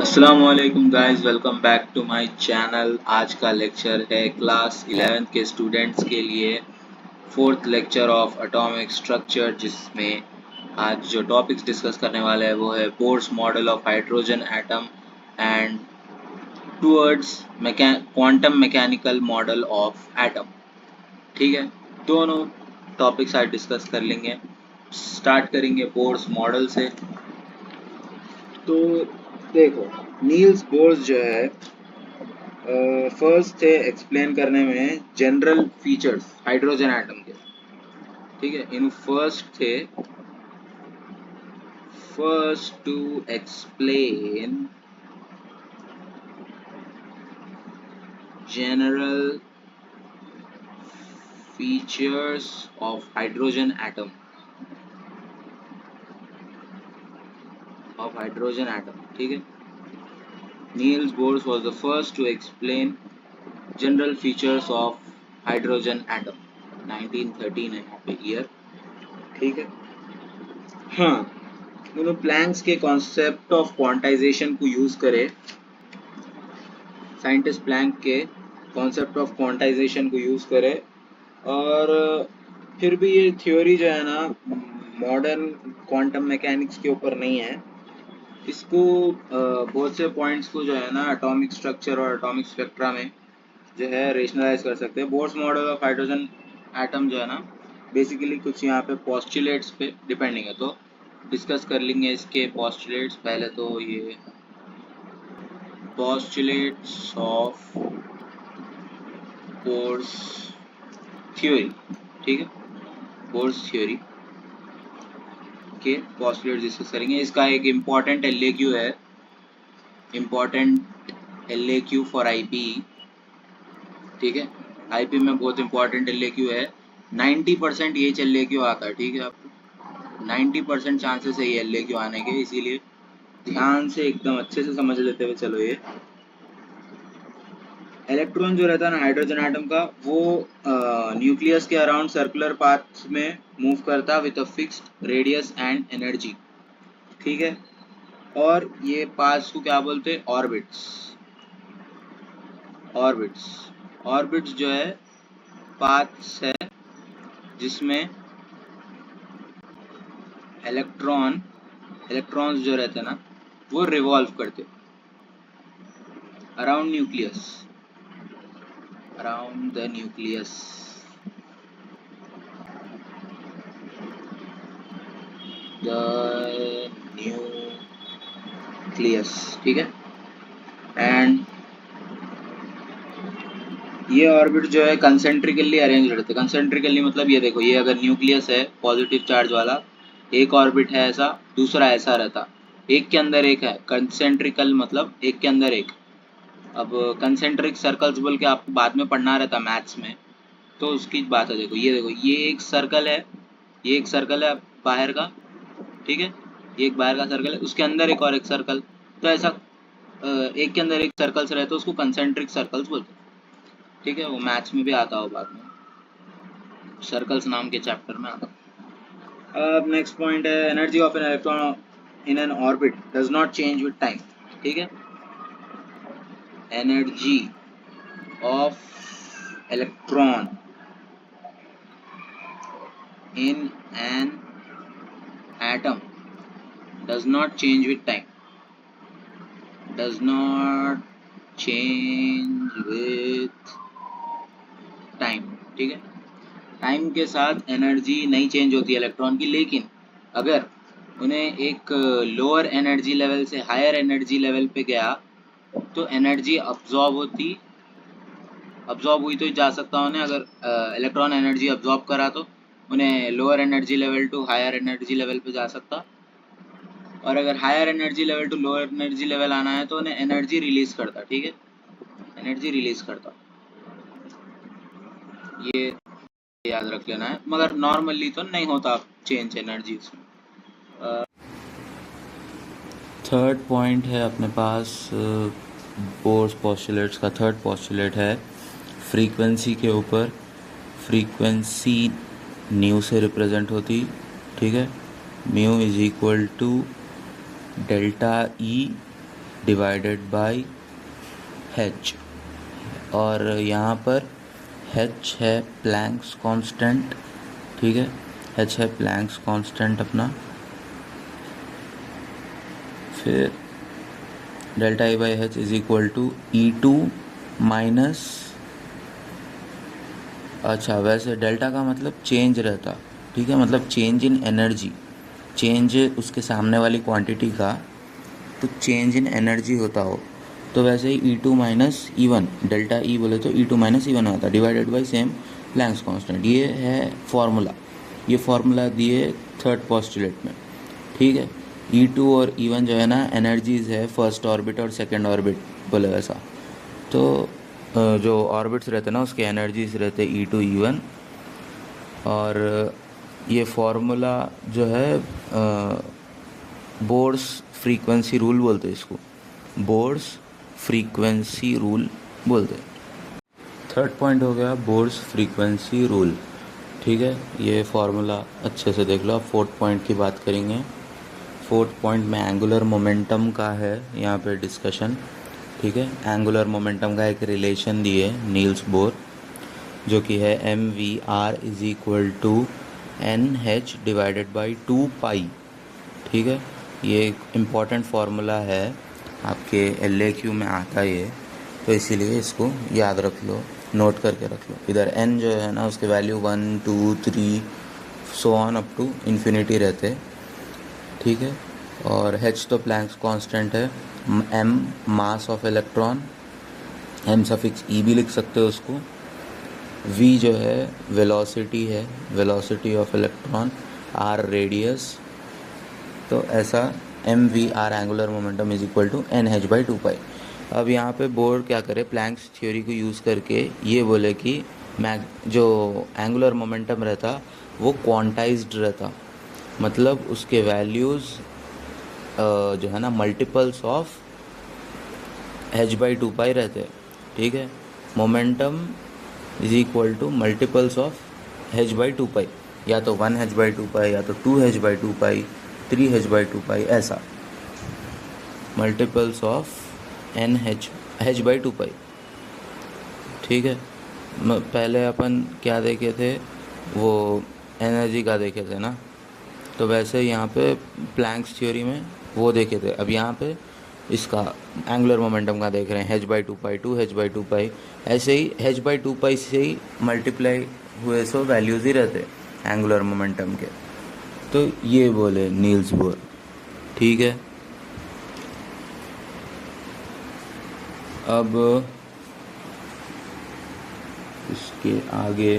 अस्सलामुअलैकुम guys, welcome back to my channel. आज का लेक्चर है क्लास 11 के स्टूडेंट्स के लिए fourth lecture of atomic structure, जिसमें आज जो टॉपिक्स डिस्कस करने वाले हैं वो है Bohr's model of hydrogen atom and towards quantum mechanical model of atom. ठीक है, दोनों टॉपिक्स आज डिस्कस कर लेंगे। स्टार्ट करेंगे बोर्स मॉडल से। तो देखो, नील्स बोर्स जो है फर्स्ट थे एक्सप्लेन करने में जनरल फीचर्स हाइड्रोजन एटम के। ठीक है, in first to explain general features of hydrogen atom ठीक है, Niels Bohr's was the first to explain general features of hydrogen atom. 1913 है यहाँ पे ईयर। ठीक है, हाँ, उन्होंने प्लैंक्स के कॉन्सेप्ट ऑफ क्वांटाइजेशन को यूज करे। साइंटिस्ट प्लैंक के कॉन्सेप्ट ऑफ क्वांटाइजेशन को यूज करे, और फिर भी ये थ्योरी जो है ना मॉडर्न क्वांटम मैकेनिक्स के ऊपर नहीं है। इसको बहुत से पॉइंट्स को जो है ना एटॉमिक स्ट्रक्चर और एटॉमिक स्पेक्ट्रा में जो है रेशनलाइज कर सकते हैं। Bohr's model of hydrogen atom जो है ना बेसिकली कुछ यहाँ पे पोस्टुलेट्स पे डिपेंडिंग है, तो डिस्कस कर लेंगे इसके पोस्टुलेट्स। पहले तो ये पोस्टुलेट्स ऑफ बोर्स थ्योरी। ठीक है, बोर्स थ्योरी के पोस्टुलेट्स डिस्कस करेंगे। इसका एक इम्पॉर्टेंट LAQ है, इम्पॉर्टेंट LAQ फॉर IP। ठीक है, IP में बहुत इम्पॉर्टेंट LAQ है। 90% ये LAQ आता है। ठीक है, आपको 90% चांसेस है ये LAQ आने के, इसीलिए ध्यान से एकदम अच्छे से समझ लेते हुए चलो। ये इलेक्ट्रॉन जो रहता है ना हाइड्रोजन एटम का, वो न्यूक्लियस के अराउंड सर्कुलर पाथ में मूव करता with a fixed radius and energy. ठीक है, और ये पाथ्स को क्या बोलते हैं? ऑर्बिट्स। ऑर्बिट्स जो है पाथ्स है जिसमें इलेक्ट्रॉन्स जो रहते हैं ना वो रिवॉल्व करते अराउंड द न्यूक्लियस। ठीक है, एंड ये ऑर्बिट जो है कंसेंट्रिकली अरेंज रहते हैं। कंसेंट्रिकली मतलब ये देखो, ये अगर न्यूक्लियस है पॉजिटिव चार्ज वाला, एक ऑर्बिट है ऐसा, दूसरा ऐसा रहता, एक के अंदर एक है। कंसेंट्रिकल मतलब एक के अंदर एक। अब कंसेंट्रिक सर्कल्स बोल के आपको बाद में पढ़ना रहता मैथ्स में, तो उसकी बात है। देखो, ये एक सर्कल है, ये एक सर्कल है बाहर का। ठीक है, ये एक बाहर का सर्कल है, उसके अंदर एक और एक सर्कल। तो ऐसा एक के अंदर एक सर्कल्स रहते हैं, उसको कंसेंट्रिक सर्कल्स बोलते हैं। ठीक है, वो मैथ्स में भी आता हो बाद में, सर्कल्स नाम के चैप्टर में आता। अब नेक्स्ट पॉइंट है energy of an electron in an orbit does not change with time. ठीक है, energy of electron in an atom does not change with time, does not change with time। ठीक है, time के साथ energy नहीं change होती electron की, लेकिन अगर उन्हें एक लोअर एनर्जी लेवल से हायर एनर्जी लेवल पे गया तो एनर्जी अब्जॉर्ब हुई तो जा सकता उन्हें। अगर इलेक्ट्रॉन एनर्जी अब्जॉर्ब करा तो उन्हें lower energy level to higher energy level पे जा सकता, और अगर higher energy level to lower energy level आना है तो उन्हें एनर्जी रिलीज करता। ठीक है, एनर्जी रिलीज करता, ये याद रख लेना है। मगर नॉर्मली तो नहीं होता चेंज एनर्जी में। थर्ड पॉइंट है अपने पास बोर्स पोस्टुलेट्स का। थर्ड पोस्टुलेट है फ्रीक्वेंसी के ऊपर। फ्रीक्वेंसी न्यू से रिप्रेजेंट होती। ठीक है, mu is equal to delta E divided by h, और यहाँ पर h है प्लैंक्स कांस्टेंट, ठीक है, h है प्लैंक्स कांस्टेंट अपना। फिर delta E by h is equal to E2 minus, अच्छा वैसे डेल्टा का मतलब चेंज रहता, ठीक है, मतलब चेंज इन एनर्जी, चेंज उसके सामने वाली क्वांटिटी का तो चेंज इन एनर्जी होता हो, तो वैसे ही E2 minus E1, delta E बोले तो E2 माइनस E1 होता, divided by same Planck's constant. ये है फॉर्मूला, ये फॉर्मूला दिए थर्ड पोस्टुलेट में, ठीक है। E2 और E1 जो है ना एनर्जीज है फर्स्ट ऑर्बिट और सेकेंड ऑर्बिट बोले वैसा, तो जो ऑर्बिट्स रहते हैं ना उसके एनर्जीज रहते E2 E1, और ये फॉर्मूला जो है बोर्स फ्रीक्वेंसी रूल बोलते हैं इसको, बोर्स फ्रीक्वेंसी रूल बोलते हैं। थर्ड पॉइंट हो गया बोर्स फ्रीक्वेंसी रूल, ठीक है, ये फॉर्मूला अच्छे से देख लो। अब फोर्थ पॉइंट की बात करेंगे। फोर्थ पॉइंट में एंगुलर मोमेंटम का है यहाँ पे डिस्कशन, ठीक है। एंगुलर मोमेंटम का एक रिलेशन दिए नील्स बोर, जो कि है mvr is equal to nh divided by 2 pi, ठीक है। ये एक इम्पॉर्टेंट फार्मूला है, आपके LAQ में आता है ये, तो इसीलिए इसको याद रख लो, नोट करके रख लो। इधर n जो है ना उसके value 1 2 3 so on up to infinity रहते, ठीक है। और h तो प्लैंक्स कांस्टेंट है, m mass of electron, m suffix e भी लिख सकते हो उसको, v जो है वेलोसिटी है, velocity of electron, r radius, तो ऐसा mvr angular momentum is equal to nh by 2 pi. अब यहाँ पे बोर क्या करे, प्लैंक्स थ्योरी को यूज़ करके ये बोले कि जो एंगुलर मोमेंटम रहता वो क्वांटाइज्ड रहता, मतलब उसके वैल्यूज़ जो है ना multiples of h by 2 pi रहते, ठीक है। Momentum is equal to multiples of h by 2 pi, या तो 1h बाई 2 पाई, या तो 2h by 2 pi, 3h by 2 पाई, ऐसा multiples of h by 2 pi, ठीक है। पहले अपन क्या देखे थे, वो एनर्जी का देखे थे ना, तो वैसे यहाँ पे प्लैंक्स थ्योरी में वो देखे थे, अब यहाँ पे इसका एंगुलर मोमेंटम का देख रहे हैं, h by 2 pi 2h by 2 पाई, ऐसे ही h बाई 2 पाई से ही मल्टीप्लाई हुए सो वैल्यूज़ ही रहते एंगुलर मोमेंटम के, तो ये बोले नील्स बोर, ठीक है। अब इसके आगे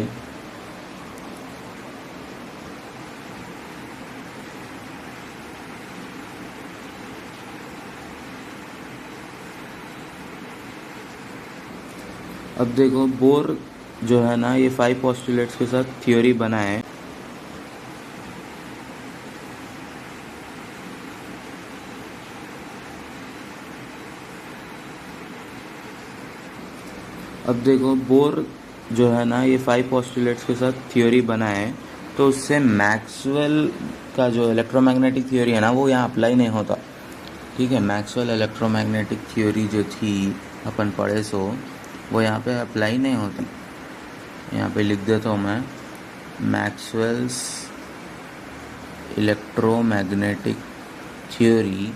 अब देखो बोर जो है ना ये 5 पोस्टुलेट्स के साथ थ्योरी बनाए, अब देखो बोर जो है ना ये 5 पोस्टुलेट्स के साथ थ्योरी बनाए, तो उससे मैक्सवेल का जो इलेक्ट्रोमैग्नेटिक थ्योरी है ना वो यहाँ अप्लाई नहीं होता, ठीक है। मैक्सवेल इलेक्ट्रोमैग्नेटिक थ्योरी जो थी अपन पढ़े सो वो यहाँ पे अप्लाई नहीं होती। यहाँ पे लिख देता हूँ मैं, मैक्सवेल्स इलेक्ट्रोमैग्नेटिक थ्योरी,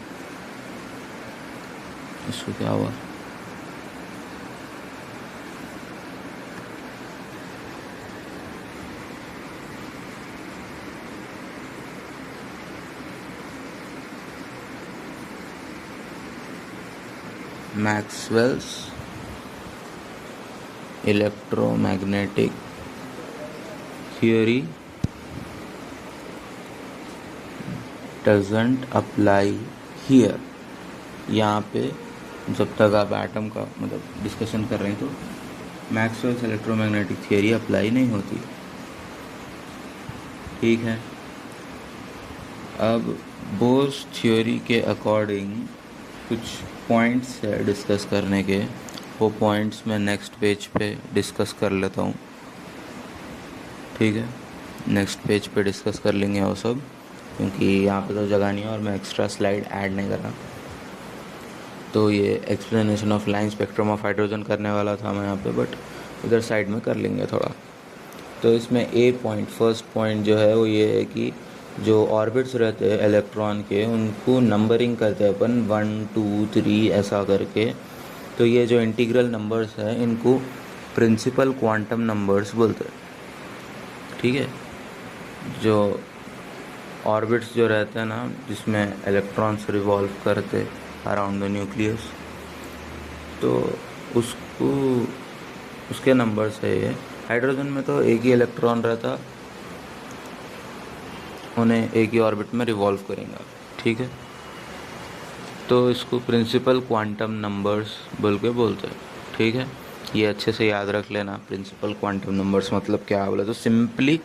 इसको क्या हुआ, Maxwell's electromagnetic theory doesn't apply here. यहाँ पे जब तक आप एटम का मतलब डिस्कशन कर रहे हैं तो मैक्सवेल्स इलेक्ट्रोमैग्नेटिक थियोरी अप्लाई नहीं होती, ठीक है। अब बोर्स थ्योरी के अकॉर्डिंग कुछ पॉइंट्स है डिस्कस करने के, वो पॉइंट्स मैं नेक्स्ट पेज पे डिस्कस कर लेता हूँ, ठीक है। नेक्स्ट पेज पे डिस्कस कर लेंगे वो सब, क्योंकि यहाँ पे तो जगह नहीं है और मैं एक्स्ट्रा स्लाइड ऐड नहीं कर रहा। तो ये explanation of line spectrum of hydrogen करने वाला था मैं यहाँ पे, बट इधर साइड में कर लेंगे थोड़ा। तो इसमें ए पॉइंट, फर्स्ट पॉइंट जो है वो ये है कि जो ऑर्बिट्स रहते हैं इलेक्ट्रॉन के उनको नंबरिंग करते हैं अपन 1 2 3 ऐसा करके। तो ये जो इंटीग्रल नंबर्स हैं इनको प्रिंसिपल क्वांटम नंबर्स बोलते हैं, ठीक है। जो ऑर्बिट्स जो रहते हैं ना, जिसमें इलेक्ट्रॉन्स रिवॉल्व करते अराउंड द न्यूक्लियस, तो उसको उसके नंबर्स है ये। हाइड्रोजन में तो एक ही इलेक्ट्रॉन रहता, उन्हें एक ही ऑर्बिट में रिवॉल्व करेंगे, ठीक है। तो इसको प्रिंसिपल क्वांटम नंबर्स बोल के बोलते हैं, ठीक है। ये अच्छे से याद रख लेना, प्रिंसिपल क्वांटम नंबर्स मतलब क्या बोला तो सिंपली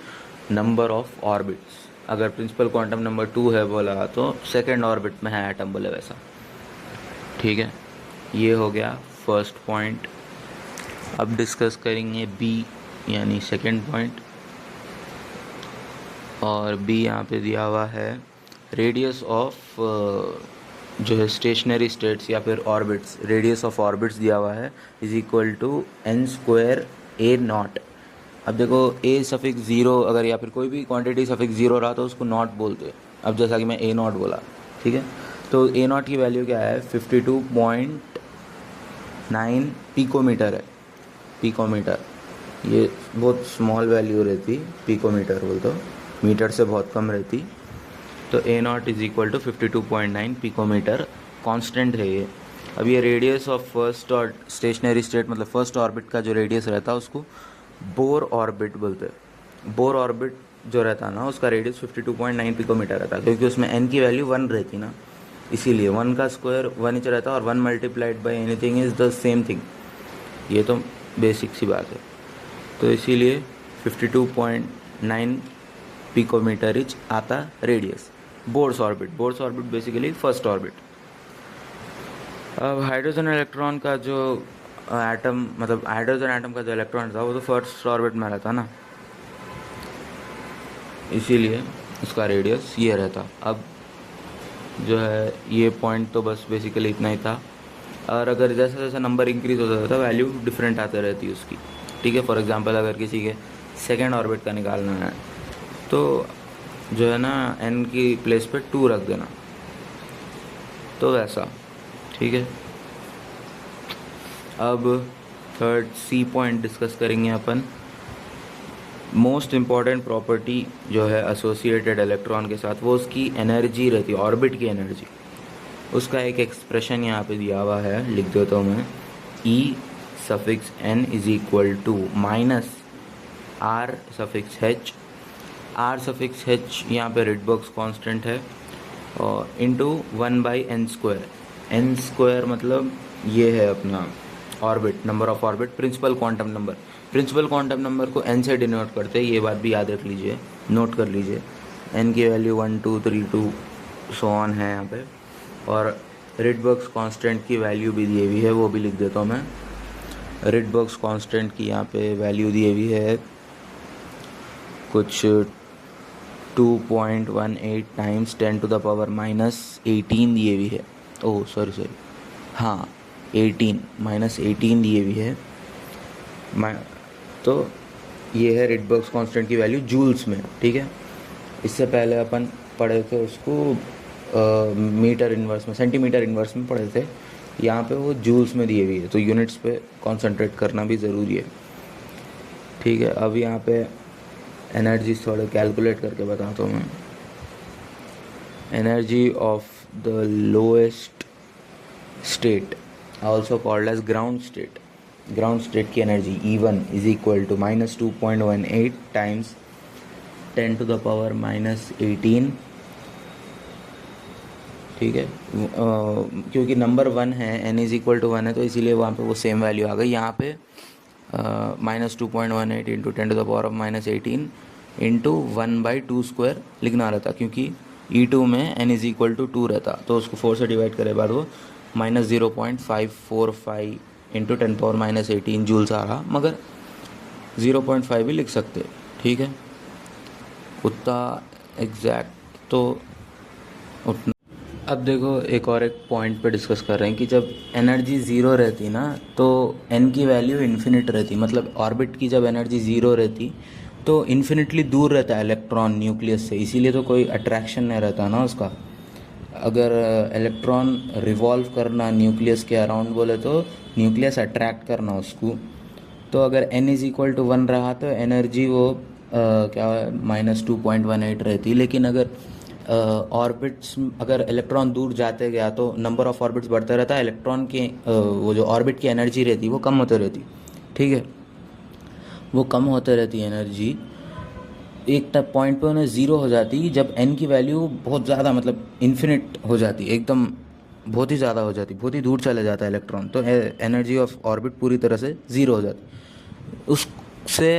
नंबर ऑफ ऑर्बिट्स। अगर प्रिंसिपल क्वांटम नंबर 2 है बोला तो सेकेंड ऑर्बिट में है एटम बोले वैसा, ठीक है। ये हो गया फर्स्ट पॉइंट। अब डिस्कस करेंगे बी यानी सेकेंड पॉइंट, और बी यहाँ पे दिया हुआ है रेडियस ऑफ जो है स्टेशनरी स्टेट्स या फिर ऑर्बिट्स, रेडियस ऑफ ऑर्बिट्स दिया हुआ है is equal to n square a naught. अब देखो ए सफिक्स ज़ीरो अगर या फिर कोई भी क्वांटिटी सफिक्स ज़ीरो रहा तो उसको नॉट बोलते हैं। अब जैसा कि मैं ए नॉट बोला, ठीक है। तो ए नॉट की वैल्यू क्या है 52.9 पिकोमीटर है। पिकोमीटर ये बहुत स्मॉल वैल्यू रहती, पिकोमीटर बोल तो मीटर से बहुत कम रहती। तो a naught is equal to 52.9 picometre, constant है ये। अब ये रेडियस ऑफ फर्स्ट और स्टेशनरी स्टेट मतलब फर्स्ट ऑर्बिट का जो रेडियस रहता है उसको बोर ऑर्बिट बोलते हैं। बोर ऑर्बिट जो रहता है ना उसका रेडियस 52.9 पिकोमीटर रहता है, क्योंकि उसमें n की वैल्यू 1 रहती ना, इसीलिए 1 का स्क्वायर 1 इंच रहता है और 1 multiplied by anything is the same thing. ये तो बेसिक सी बात है। तो इसीलिए 52.9 पिकोमीटर इच आता radius Bohr's orbit. Bohr's orbit basically first orbit. अब हाइड्रोजन इलेक्ट्रॉन का जो एटम मतलब हाइड्रोजन एटम का जो इलेक्ट्रॉन था वो तो फर्स्ट ऑर्बिट में रहता ना, इसीलिए उसका रेडियस ये रहता। अब जो है ये पॉइंट तो बस बेसिकली इतना ही था, और अगर जैसा जैसा नंबर इंक्रीज होता रहता वैल्यू डिफरेंट आते रहती है उसकी, ठीक है। फॉर एग्जांपल अगर किसी के सेकेंड ऑर्बिट का निकालना है तो जो है ना n की प्लेस पे 2 रख देना, तो वैसा, ठीक है। अब थर्ड सी पॉइंट डिस्कस करेंगे अपन। मोस्ट इम्पॉर्टेंट प्रॉपर्टी जो है एसोसिएटेड इलेक्ट्रॉन के साथ वो उसकी एनर्जी रहती है, ऑर्बिट की एनर्जी। उसका एक एक्सप्रेशन यहाँ पे दिया हुआ है, लिख देता हूँ मैं। E suffix n is equal to minus R suffix h। R suffix h यहाँ पे रिडबर्ग्स कांस्टेंट है, और into 1/n square. n square मतलब ये है अपना orbit, number of orbit, principal quantum number. Principal quantum number को n से डिनोट करते हैं, ये बात भी याद रख लीजिए, नोट कर लीजिए। n की वैल्यू 1 2 3 2 सो ऑन है यहाँ पे, और रिडबर्ग्स कांस्टेंट की वैल्यू भी दी हुई है, वो भी लिख देता हूँ मैं। रिडबर्ग्स कांस्टेंट की यहाँ पे वैल्यू दी हुई है कुछ 2.18 टाइम्स 10 टू द पावर -18 दी हुई है। ओह सॉरी हाँ 18 -18 दी हुई है। तो ये है रिडबर्ग्स कांस्टेंट की वैल्यू जूल्स में, ठीक है। इससे पहले अपन पढ़े थे उसको मीटर इन्वर्स में, सेंटीमीटर इन्वर्स में पढ़े थे। यहाँ पे वो जूल्स में दी हुई है, तो यूनिट्स पे कंसंट्रेट करना भी ज़रूरी है, ठीक है। अब यहाँ पे एनर्जी थोड़े कैलकुलेट करके बताता हूँ मैं। Energy of the lowest state also called as ground state. Ground state की energy E1 is equal to -2.18 times 10 to the power -18, ठीक है। क्योंकि नंबर 1 है, n इज इक्वल टू 1 है, तो इसीलिए वहाँ पे वो सेम वैल्यू आ गई। यहाँ पे -2.18 into 10 to the power of -18 into 1/2 square लिखना रहता, क्योंकि E2 में n इज इक्वल टू 2 रहता, तो उसको 4 से डिवाइड करे बाद वो -0.545 इंटू 10 पावर -18 जूल्स आ रहा, मगर 0.5 भी लिख सकते, ठीक है। उतना एग्जैक्ट तो उतना अब देखो एक पॉइंट पे डिस्कस कर रहे हैं कि जब एनर्जी ज़ीरो रहती ना तो एन की वैल्यू इन्फिनिट रहती, मतलब ऑर्बिट की जब एनर्जी ज़ीरो रहती तो इन्फिनिटली दूर रहता है इलेक्ट्रॉन न्यूक्लियस से, इसीलिए तो कोई अट्रैक्शन नहीं रहता ना उसका। अगर इलेक्ट्रॉन रिवॉल्व करना न्यूक्लियस के अराउंड बोले तो न्यूक्लियस अट्रैक्ट करना उसको, तो अगर n इज़ इक्वल टू 1 रहा तो एनर्जी वो क्या -2.18 रहती। लेकिन अगर ऑर्बिट्स, अगर इलेक्ट्रॉन दूर जाते गया तो नंबर ऑफ ऑर्बिट्स बढ़ता रहता है, इलेक्ट्रॉन के वो जो ऑर्बिट की एनर्जी रहती वो कम होते रहती। ठीक है, वो कम होते रहती एनर्जी, एक तक पॉइंट पे उन्हें ज़ीरो हो जाती जब n की वैल्यू बहुत ज़्यादा, मतलब इन्फिनिट हो जाती, एकदम बहुत ही ज़्यादा हो जाती, बहुत ही दूर चले जाता है इलेक्ट्रॉन, तो एनर्जी ऑफ ऑर्बिट पूरी तरह से ज़ीरो हो जाती। उससे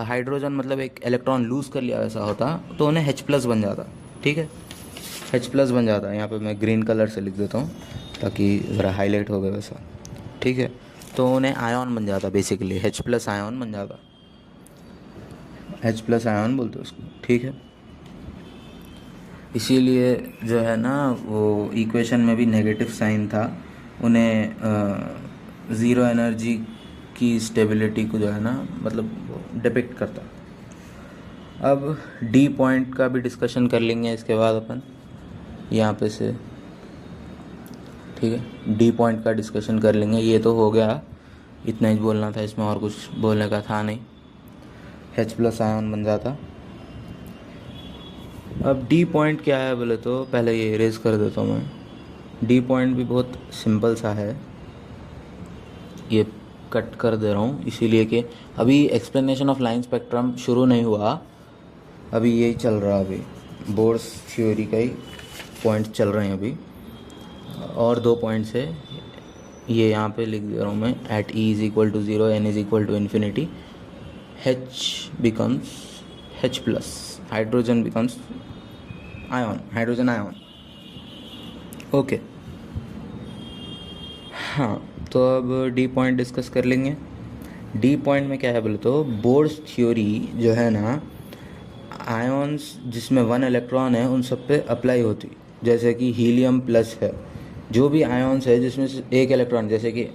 हाइड्रोजन मतलब एक इलेक्ट्रॉन लूज़ कर लिया वैसा होता तो उन्हें H+ बन जाता। ठीक है, H+ बन जाता है। यहाँ पे मैं ग्रीन कलर से लिख देता हूँ ताकि ज़रा हाईलाइट हो गया वैसा। ठीक है, तो उन्हें आयन बन जाता, बेसिकली H+ आयन बन जाता, H+ आयन बोलते हैं उसको। ठीक है, इसीलिए जो है ना वो इक्वेशन में भी नेगेटिव साइन था, उन्हें ज़ीरो एनर्जी की स्टेबिलिटी को जो है ना मतलब डिपिक्ट करता। अब डी पॉइंट का भी डिस्कशन कर लेंगे इसके बाद अपन यहाँ पे से। ठीक है, डी पॉइंट का डिस्कशन कर लेंगे। ये तो हो गया, इतना ही बोलना था, इसमें और कुछ बोलने का था नहीं। H+ आयन बन जाता। अब डी पॉइंट क्या है बोले तो पहले ये इरेज कर देता हूँ मैं। डी पॉइंट भी बहुत सिंपल सा है, ये कट कर दे रहा हूँ इसीलिए कि अभी एक्सप्लेनेशन ऑफ लाइन स्पेक्ट्रम शुरू नहीं हुआ, अभी यही चल रहा है, अभी बोर्स थ्योरी का ही पॉइंट चल रहे हैं अभी। और 2 पॉइंट्स है, ये यहाँ पे लिख दे रहा हूँ मैं। At E is equal to 0, n is equal to infinity, H becomes H+, hydrogen becomes ion, hydrogen ion. Okay, हाँ, तो अब डी पॉइंट डिस्कस कर लेंगे। डी पॉइंट में क्या है बोले तो बोर्स थ्योरी जो है ना, आयन्स जिसमें 1 इलेक्ट्रॉन है उन सब पे अप्लाई होती। जैसे कि हीलियम प्लस है, जो भी आयन्स है जिसमें से एक इलेक्ट्रॉन, जैसे कि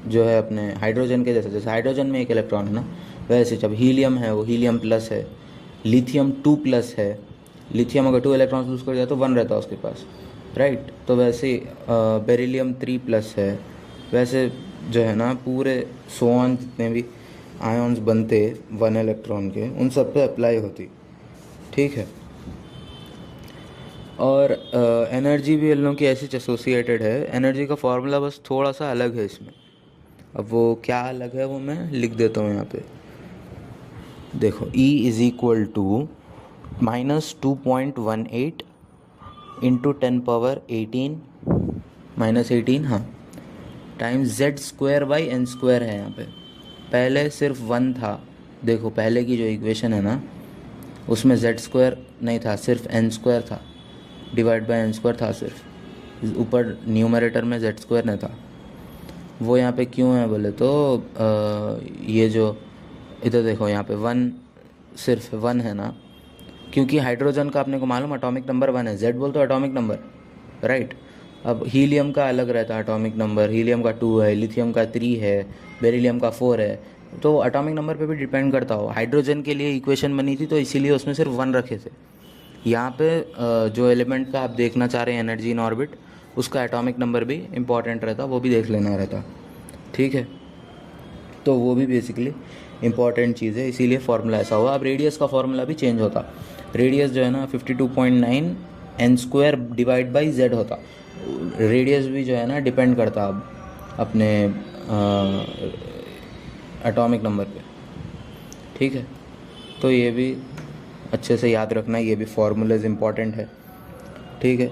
जो है अपने हाइड्रोजन के जैसे हाइड्रोजन में एक इलेक्ट्रॉन है ना, वैसे जब हीलियम है वो हीलियम प्लस है, लिथियम 2+ है, लिथियम अगर 2 इलेक्ट्रॉन्स लूज कर जाए तो 1 रहता है उसके पास, राइट। तो वैसे बेरिलियम 3+ है, वैसे जो है ना पूरे सोन जितने भी आयन्स बनते 1 इलेक्ट्रॉन के उन सब पे अप्लाई होती। ठीक है, और एनर्जी भी इन लोगों की ऐसी एसोसिएटेड है। एनर्जी का फॉर्मूला बस थोड़ा सा अलग है इसमें, अब वो क्या अलग है वो मैं लिख देता हूँ यहाँ पे। देखो E is equal to -2.18 into 10⁻18 -18, हाँ, टाइम्स Z² n² है यहाँ पे। पहले सिर्फ 1 था, देखो पहले की जो इक्वेशन है ना उसमें Z² नहीं था, सिर्फ n² था, डिवाइड बाय n² था सिर्फ, ऊपर न्यूमरेटर में Z² नहीं था। वो यहाँ पे क्यों है बोले तो ये जो इधर देखो यहाँ पे 1, सिर्फ 1 है ना, क्योंकि हाइड्रोजन का अपने को मालूम एटॉमिक नंबर 1 है, Z बोल तो एटॉमिक नंबर, राइट। अब हीलियम का अलग रहता है एटॉमिक नंबर, हीलियम का 2 है, लिथियम का 3 है, बेरिलियम का 4 है, तो एटॉमिक नंबर पे भी डिपेंड करता हो। हाइड्रोजन के लिए इक्वेशन बनी थी तो इसीलिए उसमें सिर्फ 1 रखे थे। यहाँ पे जो एलिमेंट का आप देखना चाह रहे हैं एनर्जी इन ऑर्बिट, उसका एटॉमिक नंबर भी इम्पॉर्टेंट रहता, वो भी देख लेना रहता। ठीक है, तो वो भी बेसिकली इम्पॉर्टेंट चीज़ है, इसीलिए फार्मूला ऐसा हुआ। अब रेडियस का फार्मूला भी चेंज होता, रेडियस जो है ना 52.9 n² डिवाइड बाई Z होता। रेडियस भी जो है ना डिपेंड करता अब अपने एटॉमिक नंबर पे। ठीक है, तो ये भी अच्छे से याद रखना, ये भी फार्मूलाज इम्पॉर्टेंट है। ठीक है,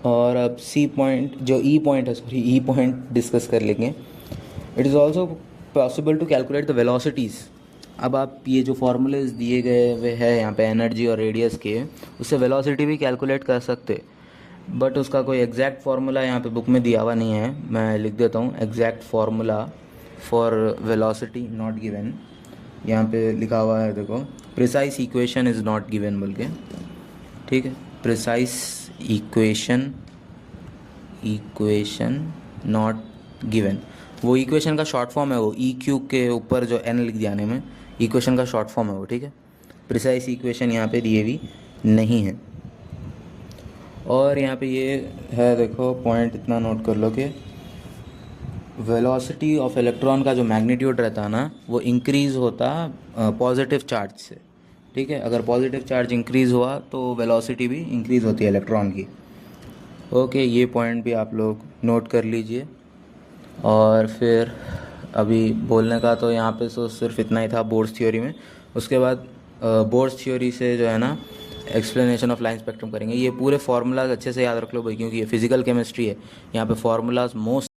और अब सी पॉइंट जो ई पॉइंट है, सॉरी ई पॉइंट डिस्कस कर लेंगे। It is also possible to calculate the velocities. अब आप ये जो फार्मूलेज दिए गए वे है यहाँ पे एनर्जी और रेडियस के, उससे वेलोसिटी भी कैलकुलेट कर सकते, बट उसका कोई एग्जैक्ट फार्मूला यहाँ पे बुक में दिया हुआ नहीं है। मैं लिख देता हूँ, exact formula for velocity not given, यहाँ पे लिखा हुआ है देखो, precise equation is not given बोल के, ठीक है। प्रिसाइज इक्वेशन नॉट गिवन, वो इक्वेशन का शॉर्ट फॉर्म है, वो ई क्यू के ऊपर जो एन लिख दिया में इक्वेशन का शॉर्ट फॉर्म है वो, ठीक है। प्रिसाइज इक्वेशन यहाँ पे दिए भी नहीं है। और यहाँ पे ये है देखो पॉइंट, इतना नोट कर लो कि वेलोसिटी ऑफ इलेक्ट्रॉन का जो मैग्नीट्यूड रहता है ना, वो इंक्रीज़ होता पॉजिटिव चार्ज से, ठीक है। अगर पॉजिटिव चार्ज इंक्रीज़ हुआ तो वेलोसिटी भी इंक्रीज़ होती है इलेक्ट्रॉन की। ओके, ये पॉइंट भी आप लोग नोट कर लीजिए। और फिर अभी बोलने का तो यहाँ पे तो सिर्फ इतना ही था बोर्स थ्योरी में। उसके बाद बोर्स थ्योरी से जो है ना एक्सप्लेनेशन ऑफ लाइन स्पेक्ट्रम करेंगे। ये पूरे फार्मूलाज अच्छे से याद रख लो भाई, क्योंकि ये फिजिकल केमिस्ट्री है, यहाँ पे फार्मूलाज मोस्ट।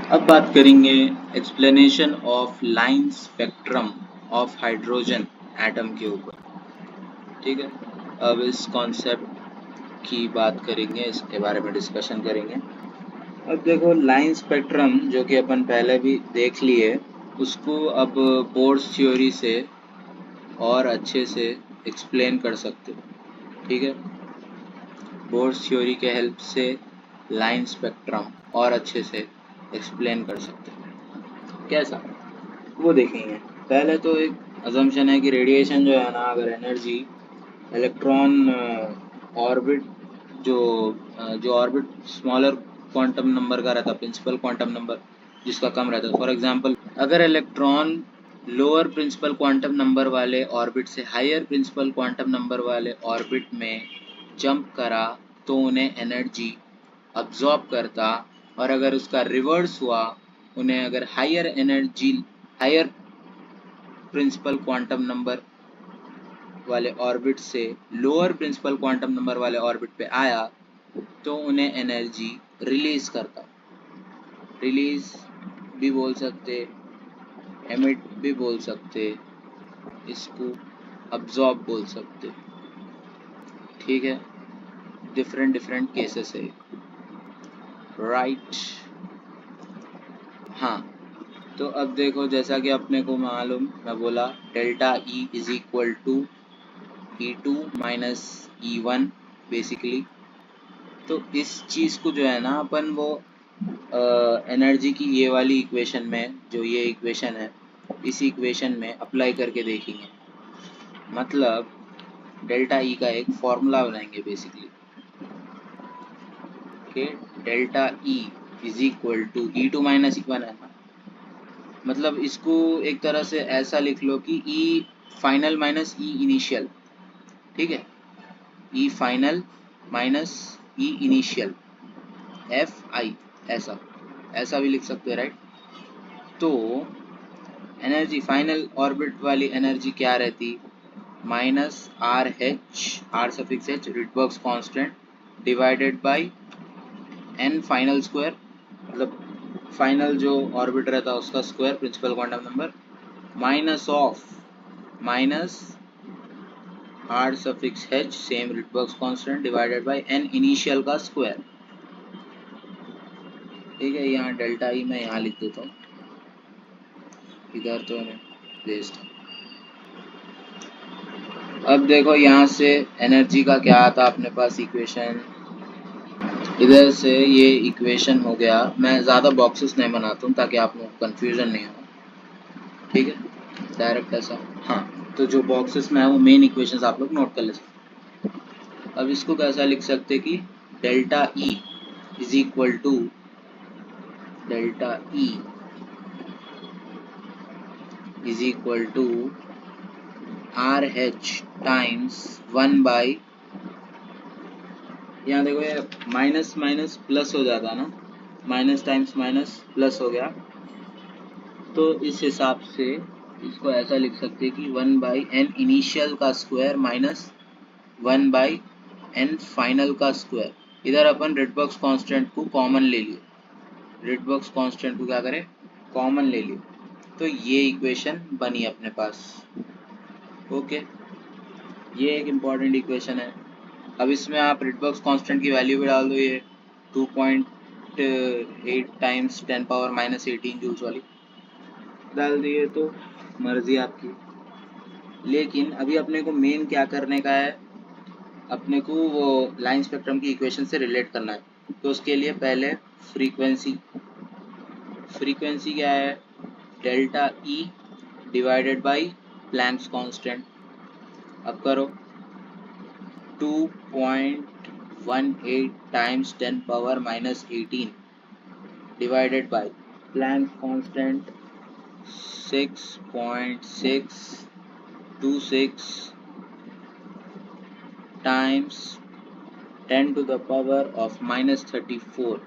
अब बात करेंगे explanation of line spectrum of hydrogen atom के ऊपर, ठीक है। अब इस कॉन्सेप्ट की बात करेंगे, इसके बारे में डिस्कशन करेंगे। अब देखो लाइन स्पेक्ट्रम जो कि अपन पहले भी देख लिए, उसको अब बोर्स थ्योरी से और अच्छे से एक्सप्लेन कर सकते हो, ठीक है। बोर्स थ्योरी के हेल्प से लाइन स्पेक्ट्रम और अच्छे से एक्सप्लेन कर सकते हो। कैसा, वो देखेंगे। पहले तो एक अजम्पशन है कि रेडिएशन जो है ना, अगर एनर्जी इलेक्ट्रॉन ऑर्बिट जो ऑर्बिट स्मॉलर क्वांटम नंबर का रहता, प्रिंसिपल क्वांटम नंबर जिसका कम रहता है। फॉर एग्जांपल, अगर electron lower principal quantum number वाले ऑर्बिट से हायर प्रिंसिपल क्वांटम नंबर वाले ऑर्बिट में जंप करा तो उन्हें एनर्जी अब्जॉर्ब करता, और अगर उसका रिवर्स हुआ, उन्हें अगर हायर प्रिंसिपल क्वांटम नंबर वाले ऑर्बिट से लोअर प्रिंसिपल क्वांटम नंबर वाले ऑर्बिट पे आया तो उन्हें एनर्जी रिलीज करता। रिलीज भी बोल सकते, एमिट भी बोल सकते, इसको अब्जॉर्ब बोल सकते, ठीक है। डिफरेंट केसेस है, राइट। हाँ, तो अब देखो, जैसा कि अपने को मालूम, मैं बोला delta E is equal to E2 minus E1 basically. तो इस चीज़ को जो है ना अपन वो एनर्जी की ये वाली इक्वेशन में, जो ये इक्वेशन है, इस इक्वेशन में अप्लाई करके देखेंगे। मतलब डेल्टा ई का एक फॉर्मूला बनाएंगे बेसिकली, कि delta E is equal to E2 minus E1 है ना। मतलब इसको एक तरह से ऐसा लिख लो कि E final minus E initial, ठीक है। E final minus E initial, F I, ऐसा भी लिख सकते हैं, राइट। तो एनर्जी फाइनल ऑर्बिट वाली एनर्जी क्या रहती, minus R suffix H Rydberg's constant divided by N final square, मतलब फाइनल जो ऑर्बिट रहता है उसका square, principal quantum number, minus R suffix H same Rydberg's constant divided by N initial का square, ठीक है। यहाँ डेल्टा ई मैं यहाँ लिख देता हूँ, इधर तो वेस्ट। अब देखो यहाँ से एनर्जी का क्या आता अपने पास इक्वेशन, इधर से ये इक्वेशन हो गया। मैं ज़्यादा बॉक्सेस नहीं बनाता हूँ ताकि आप लोग कन्फ्यूजन नहीं हो, ठीक है, डायरेक्ट ऐसा। हाँ, तो जो बॉक्सेस में है वो मेन इक्वेशंस आप लोग नोट कर ले सकते। अब इसको कैसा लिख सकते कि delta E is equal to delta E is equal to R H times 1 by, यहाँ देखो ये माइनस माइनस प्लस हो जाता ना, माइनस टाइम्स माइनस प्लस हो गया, तो इस हिसाब से इसको ऐसा लिख सकते कि 1 बाई एन इनिशियल का square minus 1 by N final का स्क्वायर। इधर अपन रिडबर्ग्स कांस्टेंट को कॉमन ले लिए, रिडबर्ग्स कांस्टेंट को क्या करें, कॉमन ले लिए, तो ये इक्वेशन बनी अपने पास। ओके, ये एक इम्पॉर्टेंट इक्वेशन है। अब इसमें आप रिडबर्ग्स कांस्टेंट की वैल्यू भी डाल दो, ये 2.8 टाइम्स 10 पावर माइनस 18 जूल्स वाली डाल दिए, तो मर्जी आपकी। लेकिन अभी अपने को मेन क्या करने का है, अपने को वो लाइन स्पेक्ट्रम की इक्वेशन से रिलेट करना है। तो उसके लिए पहले फ्रीक्वेंसी क्या है, delta E divided by Planck's constant. अब करो 2.18 times 10 power minus 18 divided by Planck's constant 6.626 times 10 to the power of minus 34,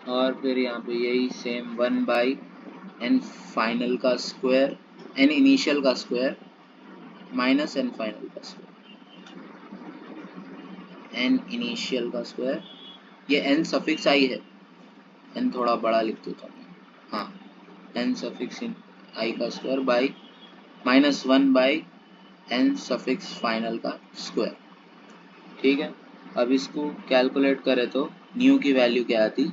और फिर यहाँ पे यही सेम 1 बाई एन फाइनल का स्क्वायर, एन इनिशियल का स्क्वायर माइनस एन फाइनल का स्क्वायर, एन इनिशियल का स्क्वायर, ये एन सफिक्स आई है, एन थोड़ा बड़ा लिख देता हूँ, हाँ, एन सफिक्स आई का square by minus 1 by n suffix final का स्क्वायर। ठीक है, अब इसको कैलकुलेट करें तो न्यू की वैल्यू क्या आती,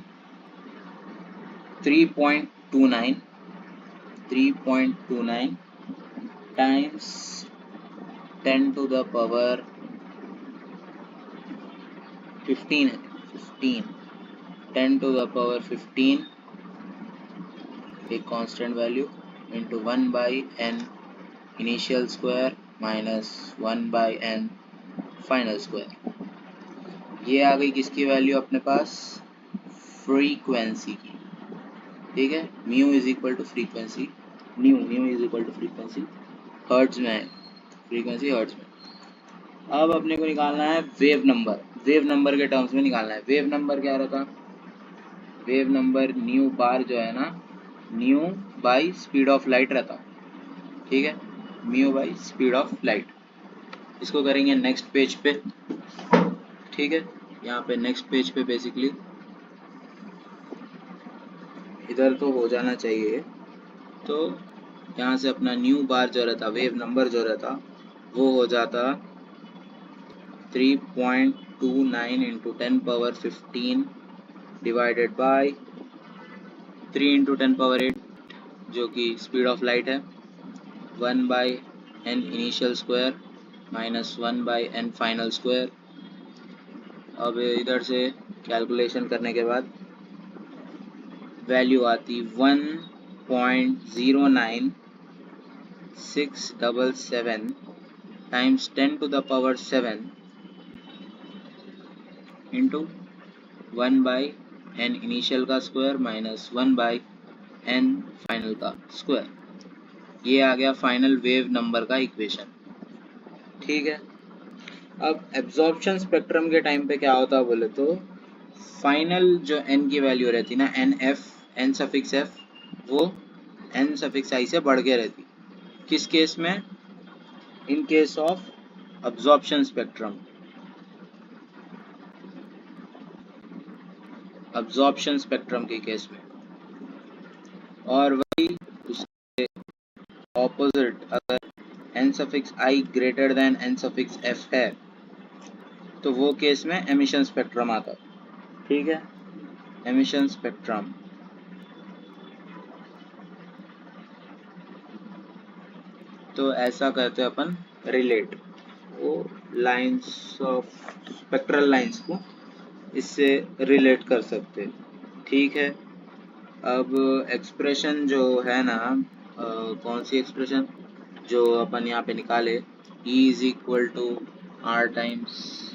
3.29 टाइम्स 10 टू द पावर 15 है, 15 10 टू द पावर 15 एक constant value into 1 by N initial square minus 1 by N final square. ये आ गई किसकी वैल्यू अपने पास, फ्रीक्वेंसी की। ठीक है, mu is equal to frequency, mu is equal to frequency, hertz में है फ्रीक्वेंसी, हर्ट्ज में। अब अपने को निकालना है वेव नंबर के टर्म्स में निकालना है। वेव नंबर क्या रहता, वेव नंबर न्यू बार जो है ना, new by speed of light रहता। ठीक है, mu by speed of light. इसको करेंगे नेक्स्ट पेज पे। ठीक है, यहाँ पे नेक्स्ट पेज पे बेसिकली इधर तो हो जाना चाहिए। तो यहाँ से अपना न्यू बार जो रहता, वेव नंबर जो रहता, वो हो जाता 3.29 into 10 power 15 divided by 3 into 10 power 8 जो कि स्पीड ऑफ लाइट है, 1 by N initial square minus 1 by N final square. अब इधर से कैलकुलेशन करने के बाद वैल्यू आती 1.09677 times 10 to the power 7 into 1 by N initial का square minus 1 by N final का स्क्वायर। ये आ गया फाइनल वेव नंबर का इक्वेशन। ठीक है, अब एब्जॉर्प्शन स्पेक्ट्रम के टाइम पे क्या होता है बोले तो, फाइनल जो n की वैल्यू रहती ना, n सफिक्स f, वो n सफिक्स i से बढ़ के रहती। किस केस में, in case of absorption spectrum, absorption spectrum के केस में। और वही उसके ऑपोजिट, अगर n suffix i greater than n suffix f है तो वो केस में एमिशन स्पेक्ट्रम आता। ठीक है, एमिशन स्पेक्ट्रम। तो ऐसा कहते हैं अपन रिलेट, वो लाइंस ऑफ स्पेक्ट्रल लाइंस को इससे रिलेट कर सकते। ठीक है, अब एक्सप्रेशन जो है ना, कौन सी एक्सप्रेशन जो अपन यहाँ पे निकाले, E is equal to R times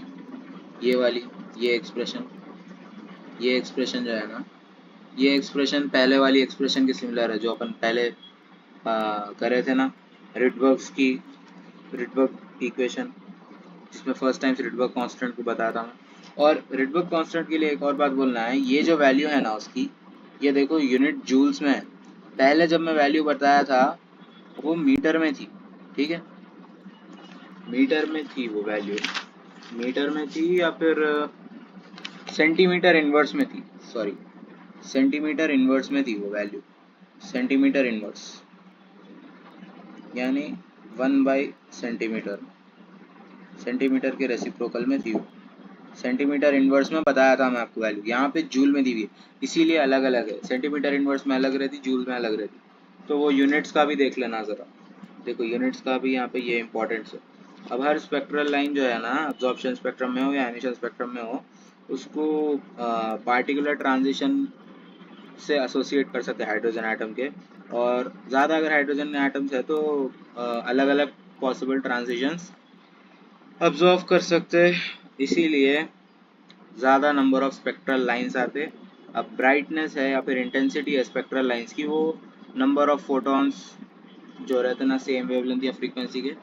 ये वाली, ये एक्सप्रेशन जो है ना, ये एक्सप्रेशन पहले वाली एक्सप्रेशन के सिमिलर है जो अपन पहले करे थे ना, रिडबर्ग इक्वेशन, जिसमें फर्स्ट टाइम रिडबर्ग कांस्टेंट को बताया था मैं। और रिडबर्ग कांस्टेंट के लिए एक और बात बोलना है, ये जो वैल्यू है ना उसकी, ये देखो यूनिट जूल्स में है। पहले जब मैं वैल्यू बताया था वो मीटर में थी। ठीक है, मीटर में थी वो वैल्यू, मीटर में थी या फिर सेंटीमीटर इनवर्स में थी, सॉरी सेंटीमीटर इनवर्स में थी वो वैल्यू, सेंटीमीटर इनवर्स यानी 1 बाई सेंटीमीटर के रेसिप्रोकल में थी वो। सेंटीमीटर इनवर्स में बताया था मैं आपको वैल्यू, यहाँ पे जूल में दी हुई है, इसीलिए अलग अलग है। सेंटीमीटर इनवर्स में अलग रहती, जूल में अलग रहती। तो वो यूनिट्स का भी देख लेना ज़रा। देखो यूनिट्स का भी यहाँ पे ये इंपॉर्टेंस है। अब हर स्पेक्ट्रल लाइन जो है ना, अब्जॉर्प्शन स्पेक्ट्रम में हो या एमिशन स्पेक्ट्रम में हो, उसको पार्टिकुलर ट्रांजिशन से एसोसिएट कर सकते हैं हाइड्रोजन एटम के। और ज़्यादा अगर हाइड्रोजन एटम्स है तो अलग अलग पॉसिबल ट्रांजिशंस ऑब्जर्व कर सकते हैं, इसीलिए ज़्यादा नंबर ऑफ स्पेक्ट्रल लाइंस आते। अब ब्राइटनेस है या फिर इंटेंसिटी है स्पेक्ट्रल लाइंस की, वो नंबर ऑफ फोटॉन्स जो रहते हैं ना सेम वेवलेंथ या फ्रीक्वेंसी के,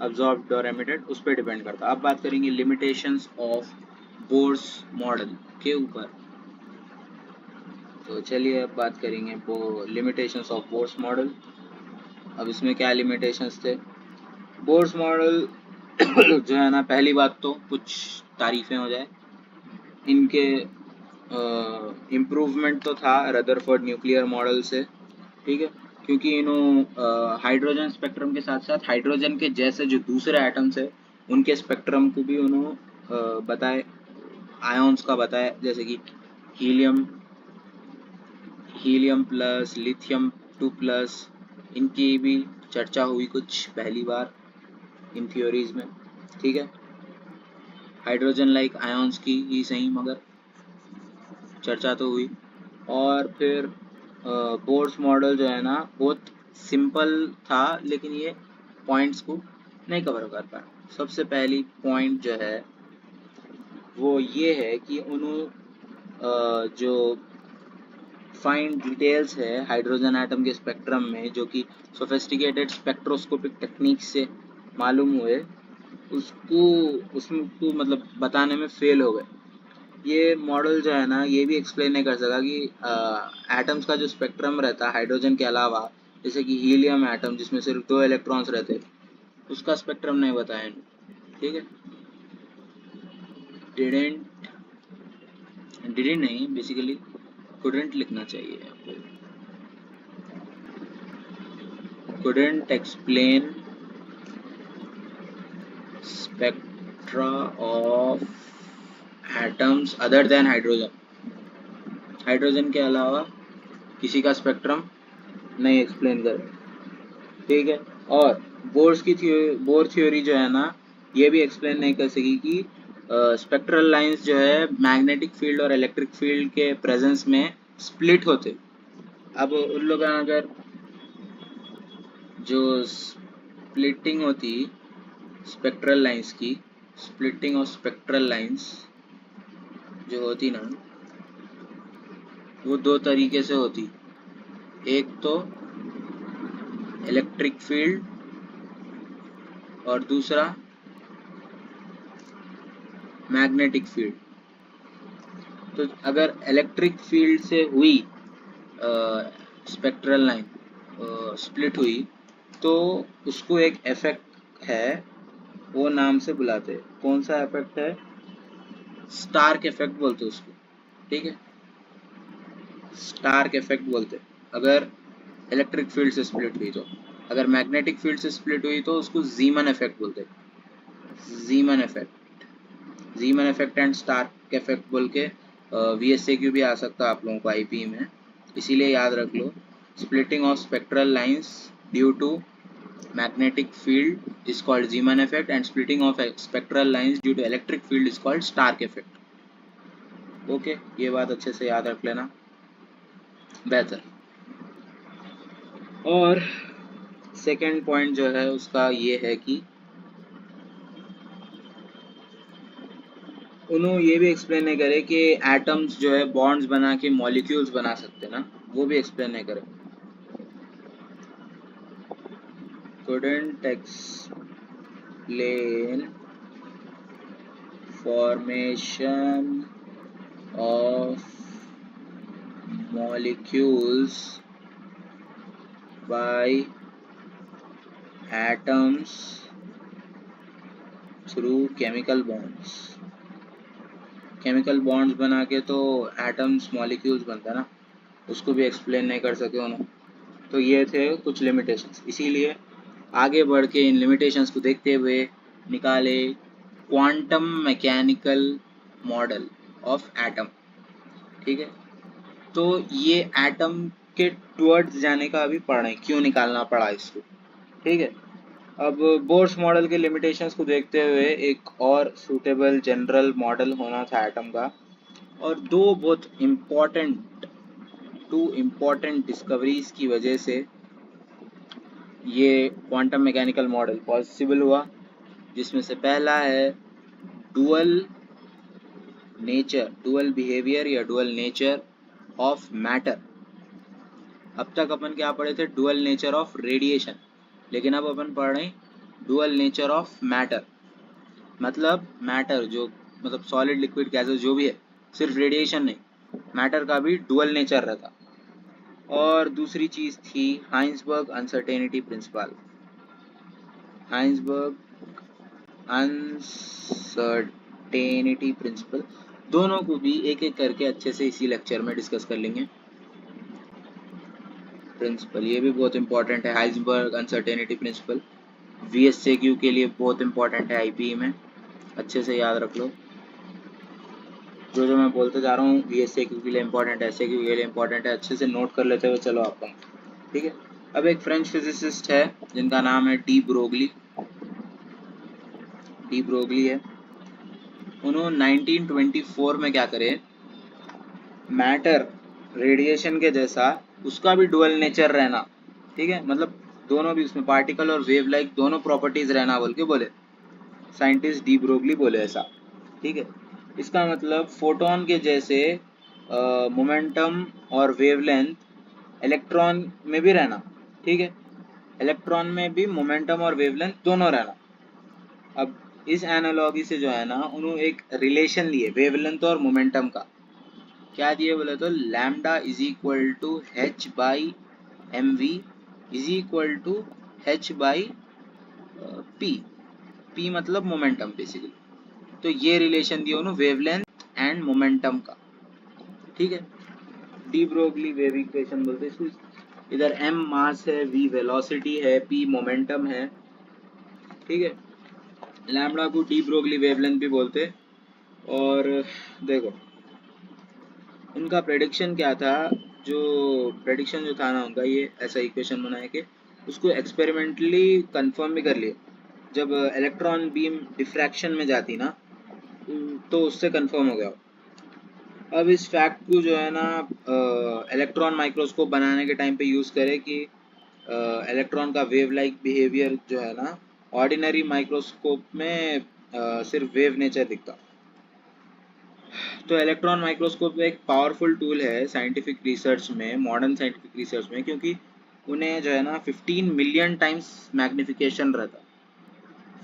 अब्जॉर्ब्ड और एमिटेड, उस पर डिपेंड करता है। अब बात करेंगे लिमिटेशंस ऑफ बोर्स मॉडल के ऊपर। तो चलिए अब बात करेंगे वो लिमिटेशंस ऑफ बोर्स मॉडल। अब इसमें क्या लिमिटेशंस थे बोर्स मॉडल जो है ना, पहली बात तो कुछ तारीफें हो जाए, इनके इम्प्रूवमेंट तो था रदरफोर्ड न्यूक्लियर मॉडल से, ठीक है, क्योंकि इन्हों हाइड्रोजन स्पेक्ट्रम के साथ साथ हाइड्रोजन के जैसे जो दूसरे एटम्स है उनके स्पेक्ट्रम को भी उन्होंने बताए, आयोन्स का बताया, जैसे कि हीलियम हीलियम प्लस, लिथियम 2+, इनकी भी चर्चा हुई कुछ पहली बार इन थ्योरीज में, ठीक है। हाइड्रोजन लाइक आयोन्स की ही सही मगर चर्चा तो हुई। और फिर बोर्स मॉडल जो है ना बहुत सिंपल था, लेकिन ये पॉइंट्स को नहीं कवर कर पाया। सबसे पहली पॉइंट जो है वो ये है कि उन्होंने जो फाइन डिटेल्स है हाइड्रोजन एटम के स्पेक्ट्रम में, जो कि सोफिस्टिकेटेड स्पेक्ट्रोस्कोपिक टेक्निक से मालूम हुए, उसको उसको मतलब बताने में फेल हो गए। ये मॉडल जो है ना ये भी एक्सप्लेन नहीं कर सका कि एटम्स का जो स्पेक्ट्रम रहता है हाइड्रोजन के अलावा, जैसे कि हीलियम एटम जिसमें सिर्फ 2 इलेक्ट्रॉन्स रहते, उसका स्पेक्ट्रम नहीं बताया, ठीक है। डिडेंट नहीं, बेसिकली couldn't लिखना चाहिए, couldn't explain spectra of atoms other than hydrogen, hydrogen के अलावा किसी का स्पेक्ट्रम नहीं एक्सप्लेन करे, ठीक है। और बोर थ्योरी जो है ना ये भी एक्सप्लेन नहीं कर सकी कि स्पेक्ट्रल लाइंस जो है मैग्नेटिक फील्ड और इलेक्ट्रिक फील्ड के प्रेजेंस में स्प्लिट होते। अब उन लोग अगर जो स्प्लिटिंग होती स्पेक्ट्रल लाइंस की, स्प्लिटिंग ऑफ स्पेक्ट्रल लाइंस जो होती ना, वो 2 तरीके से होती। एक तो इलेक्ट्रिक फील्ड और दूसरा मैग्नेटिक फील्ड। तो अगर इलेक्ट्रिक फील्ड से हुई स्पेक्ट्रल लाइन स्प्लिट हुई तो उसको एक इफेक्ट है, वो नाम से बुलाते हैं। कौन सा इफेक्ट है? स्टार्क इफेक्ट बोलते हैं उसको, ठीक है, स्टार्क इफेक्ट बोलते हैं अगर इलेक्ट्रिक फील्ड से स्प्लिट हुई तो। अगर मैग्नेटिक फील्ड से स्प्लिट हुई तो उसको जीमन इफेक्ट बोलते हैं, Zeeman effect and Stark effect बोल के VSAQ भी आ सकता है आप लोगों को IP में, इसीलिए याद रख लो। Splitting of spectral lines due to magnetic field is called Zeeman effect and splitting of spectral lines due to electric field is called Stark effect. Okay, ये बात अच्छे से याद रख लेना बेहतर। और सेकेंड पॉइंट जो है उसका ये है कि उन्होंने ये भी एक्सप्लेन नहीं करे कि एटम्स जो है बॉन्ड्स बना के मॉलिक्यूल्स बना सकते ना, वो भी एक्सप्लेन नहीं करे। couldn't explain formation of molecules by atoms through chemical bonds। Chemical bonds बना के तो एटम्स मॉलिक्यूल्स बनता है ना, उसको भी एक्सप्लेन नहीं कर सके उन्होंने। तो ये थे कुछ लिमिटेशंस, इसीलिए आगे बढ़ के इन लिमिटेशंस को देखते हुए निकाले quantum mechanical model of atom, ठीक है। तो ये एटम के टुवर्ड्स जाने का अभी पढ़ रहे हैं, क्यों निकालना पड़ा इसको, ठीक है। अब बोर्स मॉडल के लिमिटेशंस को देखते हुए एक और सूटेबल जनरल मॉडल होना था एटम का, और टू इम्पोर्टेंट डिस्कवरीज की वजह से ये क्वांटम मैकेनिकल मॉडल पॉसिबल हुआ, जिसमें से पहला है डुअल बिहेवियर या डुअल नेचर ऑफ मैटर। अब तक अपन क्या पढ़े थे, डुअल नेचर ऑफ रेडिएशन, लेकिन अब अपन पढ़ रहे हैं डुअल नेचर ऑफ मैटर। मतलब मैटर जो मतलब सॉलिड लिक्विड गैसेस जो भी है, सिर्फ रेडिएशन नहीं, मैटर का भी डुअल नेचर रहता। और दूसरी चीज थी हाइंसबर्ग अनसर्टेनिटी प्रिंसिपल। हाइंसबर्ग अनसर्टेनिटी प्रिंसिपल, दोनों को भी एक एक करके अच्छे से इसी लेक्चर में डिस्कस कर लेंगे। प्रिंसिपल ये भी बहुत इंपॉर्टेंट है, हाइंसबर्ग अनसर्टेनिटी प्रिंसिपल VSAQ के लिए बहुत इंपॉर्टेंट है, IPE में अच्छे से याद रख लो। जो मैं बोलते जा रहा हूँ VSAQ के लिए इंपॉर्टेंट है, SAQ के लिए इंपॉर्टेंट है, अच्छे से नोट कर लेते हुए चलो आपका, ठीक है। अब एक फ्रेंच फिजिसिस्ट है जिनका नाम है डी ब्रोगली है। उन्होंने 1924 में क्या करे, मैटर रेडिएशन के जैसा उसका भी डुअल नेचर रहना, ठीक है, मतलब दोनों भी उसमें पार्टिकल और वेव लाइक दोनों प्रॉपर्टीज रहना बोल के बोले साइंटिस्ट डी ब्रोगली बोले ऐसा, ठीक है। इसका मतलब फोटोन के जैसे मोमेंटम और वेवलेंथ इलेक्ट्रॉन में भी रहना, ठीक है, इलेक्ट्रॉन में भी मोमेंटम और वेवलेंथ दोनों रहना। अब इस एनालॉगी से जो है ना, उन्होंने एक रिलेशन लिए वेवलेंथ और मोमेंटम का, क्या दिए बोले तो lambda is equal to h by mv is equal to h by p मतलब मोमेंटम बेसिकली। तो ये रिलेशन दिया उन्होंने वेवलेंथ एंड मोमेंटम का, ठीक है। डी ब्रोगली वेव इक्वेशन बोलते हैं इसको। इधर m मास है, v वेलोसिटी है, p मोमेंटम है, ठीक है। लैम्डा को डी ब्रोगली वेवलेंथ भी बोलते। और देखो उनका प्रेडिक्शन क्या था, प्रेडिक्शन जो था ना उनका, ये ऐसा इक्वेशन बनाया कि उसको एक्सपेरिमेंटली कंफर्म भी कर लिए। जब इलेक्ट्रॉन बीम डिफ्रैक्शन में जाती ना, तो उससे कंफर्म हो गया। अब इस फैक्ट को जो है ना इलेक्ट्रॉन माइक्रोस्कोप बनाने के टाइम पे यूज़ करे कि इलेक्ट्रॉन का वेव लाइक बिहेवियर जो है ना, ऑर्डिनरी माइक्रोस्कोप में सिर्फ वेव नेचर दिखता। तो इलेक्ट्रॉन माइक्रोस्कोप एक पावरफुल टूल है साइंटिफिक रिसर्च में, मॉडर्न साइंटिफिक रिसर्च में, क्योंकि उन्हें जो है ना 15 मिलियन टाइम्स मैग्निफिकेशन रहता।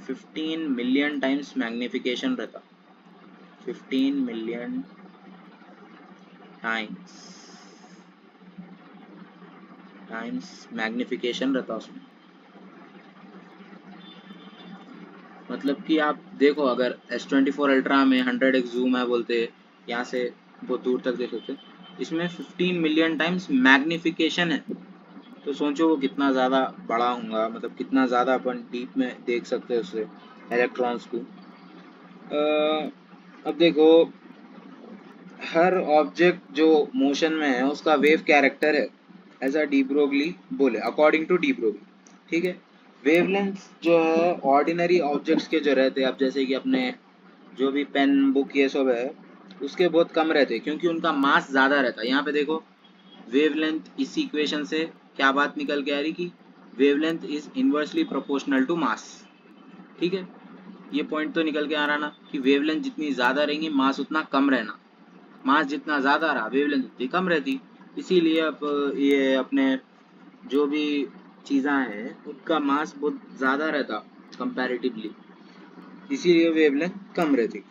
15 मिलियन टाइम्स मैग्निफिकेशन रहता, 15 मिलियन टाइम्स मैग्निफिकेशन रहता उसमें। मतलब कि आप देखो, अगर S24 अल्ट्रा में 100x जूम है बोलते, यहाँ से बहुत दूर तक देख सकते, इसमें 15 मिलियन टाइम्स मैग्निफिकेशन है। तो सोचो वो कितना ज़्यादा बड़ा होगा, मतलब कितना ज़्यादा अपन डीप में देख सकते हैं उससे इलेक्ट्रॉन्स को। अब देखो हर ऑब्जेक्ट जो मोशन में है उसका वेव कैरेक्टर है, ऐसा डी ब्रोगली बोले, अकॉर्डिंग टू डी ब्रोगली, ठीक है। वेवलेंथ जो है ऑर्डिनरी ऑब्जेक्ट्स के जो रहते हैं, अब जैसे कि अपने जो भी पेन बुक ये सब है उसके बहुत कम रहते हैं, क्योंकि उनका मास ज़्यादा रहता है। यहाँ पे देखो वेवलेंथ, इस इक्वेशन से क्या बात निकल के आ रही कि wavelength is inversely proportional to mass, ठीक है। ये पॉइंट तो निकल के आ रहा ना कि वेवलेंथ जितनी ज़्यादा रहेंगी मास उतना कम रहना, मास जितना ज़्यादा रहा वेवलेंथ उतनी कम रहती। इसीलिए अब ये अपने जो भी चीज़ें हैं उनका मास बहुत ज़्यादा रहता कंपैरेटिवली, इसीलिए वेवलेंथ कम रहती,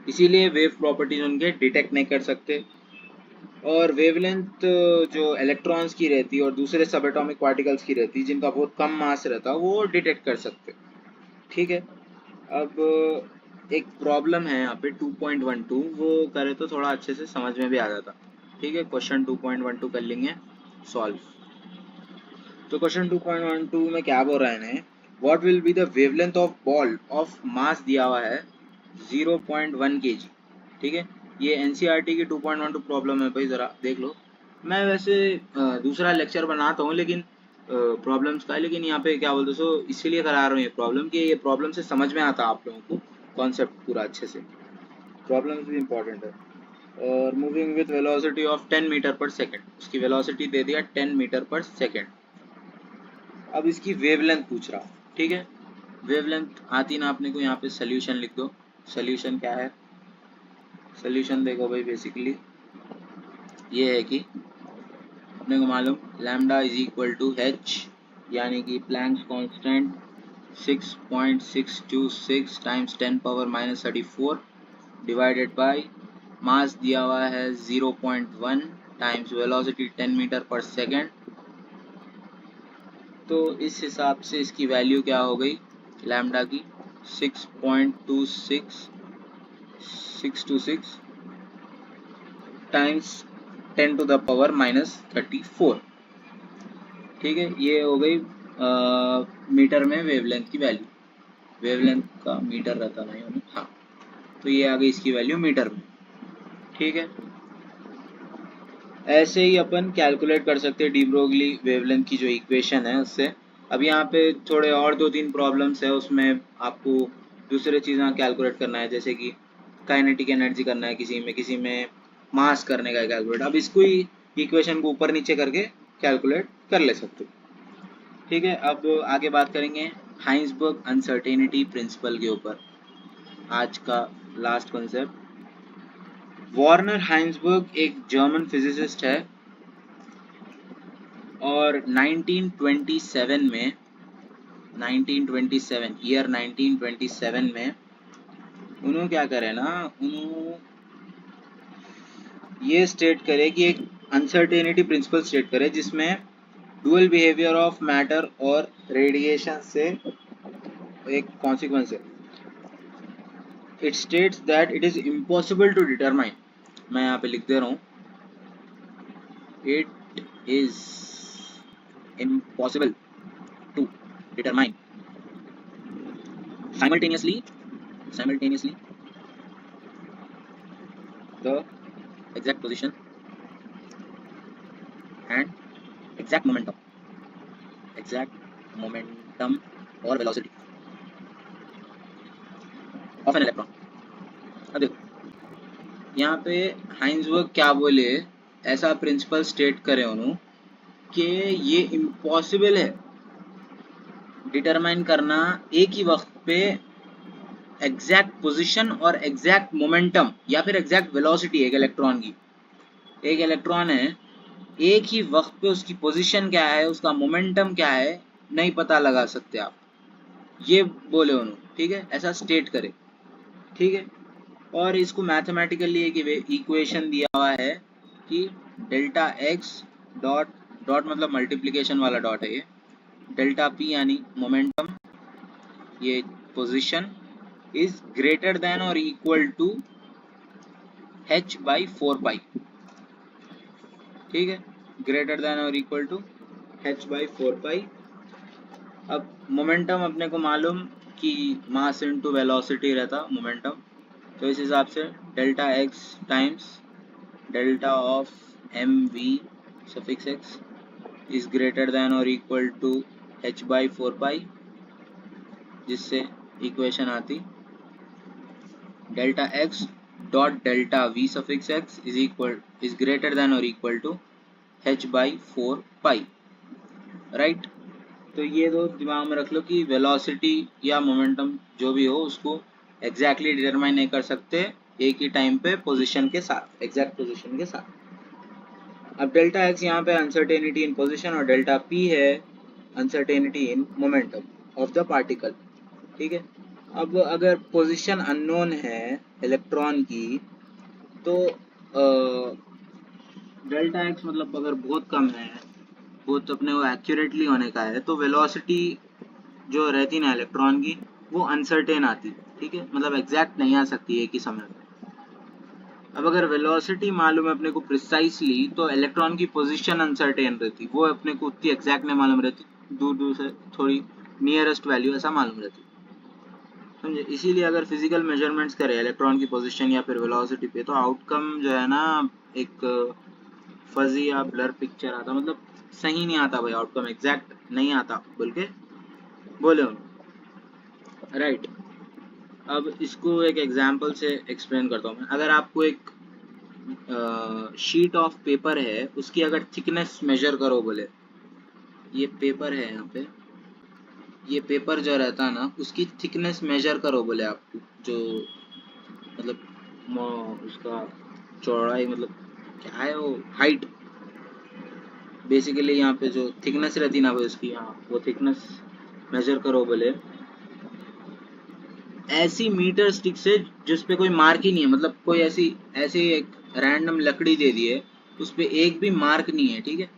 इसीलिए वेव प्रॉपर्टीज उनके डिटेक्ट नहीं कर सकते। और वेवलेंथ जो इलेक्ट्रॉन्स की रहती और दूसरे सब एटॉमिक पार्टिकल्स की रहती जिनका बहुत कम मास रहता, वो डिटेक्ट कर सकते, ठीक है। अब एक प्रॉब्लम है यहाँ पे 2.12, वो करे तो थोड़ा अच्छे से समझ में भी आ जाता, ठीक है। क्वेश्चन 2.12 कर लेंगे सॉल्व। तो क्वेश्चन 2.12 में क्या बोल रहा है इन्हें, what will be the wavelength of ball of mass दिया हुआ है 0.1 kg, ठीक है। ये NCERT की 2.12 प्रॉब्लम है भाई, जरा देख लो। मैं वैसे दूसरा लेक्चर बनाता हूँ लेकिन प्रॉब्लम्स का, लेकिन यहाँ पे क्या बोलते सो इसीलिए करा रहा हूँ ये प्रॉब्लम कि ये प्रॉब्लम से समझ में आता आप लोगों को कॉन्सेप्ट पूरा अच्छे से। प्रॉब्लम्स भी इम्पोर्टेंट है। और moving with velocity of 10 metre per second, उसकी वेलोसिटी दे दिया 10 मीटर पर सेकेंड। अब इसकी वेवलेंथ पूछ रहा, ठीक है। वेवलेंथ आती ना अपने को, यहाँ पे सोल्यूशन लिख दो। सोल्यूशन क्या है, सोल्यूशन देखो भाई बेसिकली ये है कि अपने को मालूम lambda is equal to H, यानी कि Planck's constant 6.626 times 10 power minus 34 divided by mass दिया हुआ है 0.1 times velocity 10 metre per second. तो इस हिसाब से इसकी वैल्यू क्या हो गई लैम्डा की 6.626 times 10 to the power minus 34, ठीक है। ये हो गई मीटर में वेवलेंथ की वैल्यू, वेवलेंथ का मीटर रहता नहीं है, हाँ। तो ये आ गई इसकी वैल्यू मीटर में, ठीक है। ऐसे ही अपन कैलकुलेट कर सकते हैं डी ब्रोगली वेवलेंथ की जो इक्वेशन है उससे। अब यहाँ पे थोड़े और 2-3 प्रॉब्लम्स है, उसमें आपको दूसरे चीज़ें कैलकुलेट करना है, जैसे कि काइनेटिक एनर्जी करना है किसी में मास करने का कैलकुलेट। अब इसको ही इक्वेशन को ऊपर नीचे करके कैलकुलेट कर ले सकते हो, ठीक है। अब आगे बात करेंगे हाइंसबर्ग अनसर्टेनिटी प्रिंसिपल के ऊपर, आज का लास्ट कॉन्सेप्ट। वॉर्नर हाइंसबर्ग एक जर्मन फिजिसिस्ट है और 1927 में 1927 में उन्होंने क्या करे ना, उन्होंने ये स्टेट करे कि एक अनसर्टेनिटी प्रिंसिपल स्टेट करे जिसमें डुअल बिहेवियर ऑफ मैटर और रेडिएशन से एक कॉन्सिक्वेंस है। It states that it is impossible to determine, मैं यहाँ पे लिख दे रहा हूँ, it is impossible to determine simultaneously the exact position and exact momentum or velocity of an electron। अब देखो यहाँ पे हाइंसबर्ग क्या बोले, ऐसा प्रिंसिपल स्टेट करे उन्होंने कि ये इम्पॉसिबल है डिटरमाइन करना एक ही वक्त पे एग्जैक्ट पोजीशन और एग्जैक्ट मोमेंटम या फिर एग्जैक्ट वेलोसिटी एक इलेक्ट्रॉन की। एक इलेक्ट्रॉन है, एक ही वक्त पे उसकी पोजीशन क्या है, उसका मोमेंटम क्या है, नहीं पता लगा सकते आप, ये बोले उन्होंने, ठीक है। ऐसा स्टेट करे, ठीक है। और इसको मैथमेटिकली एक इक्वेशन दिया हुआ है कि डेल्टा एक्स डॉट डॉट मतलब मल्टीप्लिकेशन वाला डॉट है ये, डेल्टा पी यानी मोमेंटम, ये पोजीशन इज ग्रेटर देन और equal to h by 4 pi, ठीक है। ग्रेटर देन और equal to h by 4 pi. अब मोमेंटम अपने को मालूम कि मास इनटू वेलोसिटी रहता मोमेंटम, तो इस हिसाब से delta x times delta of M V suffix x is greater than और equal to h by 4 pi, जिससे इक्वेशन आती delta x dot delta v suffix x is greater than और equal to h by 4 pi, right. तो ये दो दिमाग में रख लो कि वेलोसिटी या मोमेंटम जो भी हो उसको एग्जैक्टली डिटरमाइन नहीं कर सकते एक ही टाइम पे पोजीशन के साथ, एग्जैक्ट पोजीशन के साथ। अब डेल्टा एक्स यहाँ पे अनसर्टेनिटी इन पोजीशन और डेल्टा पी है uncertainty in momentum of the particle, ठीक है। अब अगर पोजीशन अननोन है इलेक्ट्रॉन की तो डेल्टा एक्स मतलब अगर बहुत कम है, बहुत अपने को एक्यूरेटली होने का है, तो वेलोसिटी जो रहती ना इलेक्ट्रॉन की वो अनसर्टेन आती, ठीक है, मतलब एग्जैक्ट नहीं आ सकती एक ही समय में। अब अगर वेलोसिटी मालूम है अपने को प्रिसाइसली तो इलेक्ट्रॉन की पोजीशन अनसर्टेन रहती, वो अपने को उतनी एग्जैक्ट नहीं मालूम रहती, दूर दूर से थोड़ी नियरेस्ट वैल्यू ऐसा मालूम रहती, समझे। इसीलिए अगर फिजिकल मेजरमेंट्स करें इलेक्ट्रॉन की पोजीशन या फिर वेलोसिटी पे तो आउटकम जो है ना एक फजी या ब्लर पिक्चर आता, मतलब सही नहीं आता भाई, आउटकम एग्जैक्ट नहीं आता बोल के बोले उन्होंने, राइट। अब इसको एक एग्जांपल से एक्सप्लेन करता हूँ मैं। अगर आपको एक शीट ऑफ पेपर है, उसकी अगर थिकनेस मेजर करो बोले, ये पेपर है यहाँ पे, ये पेपर जो रहता है ना, उसकी थिकनेस मेजर करो बोले आपको, जो मतलब उसका चौड़ाई, मतलब क्या है वो, हाइट बेसिकली, यहाँ पे जो थिकनेस रहती ना भाई उसकी, यहाँ वो थिकनेस मेजर करो बोले, ऐसी मीटर स्टिक से जिस पे कोई मार्क ही नहीं है, मतलब कोई ऐसी ऐसी एक रैंडम लकड़ी दे दी है, उस पे एक भी मार्क नहीं है, ठीक है।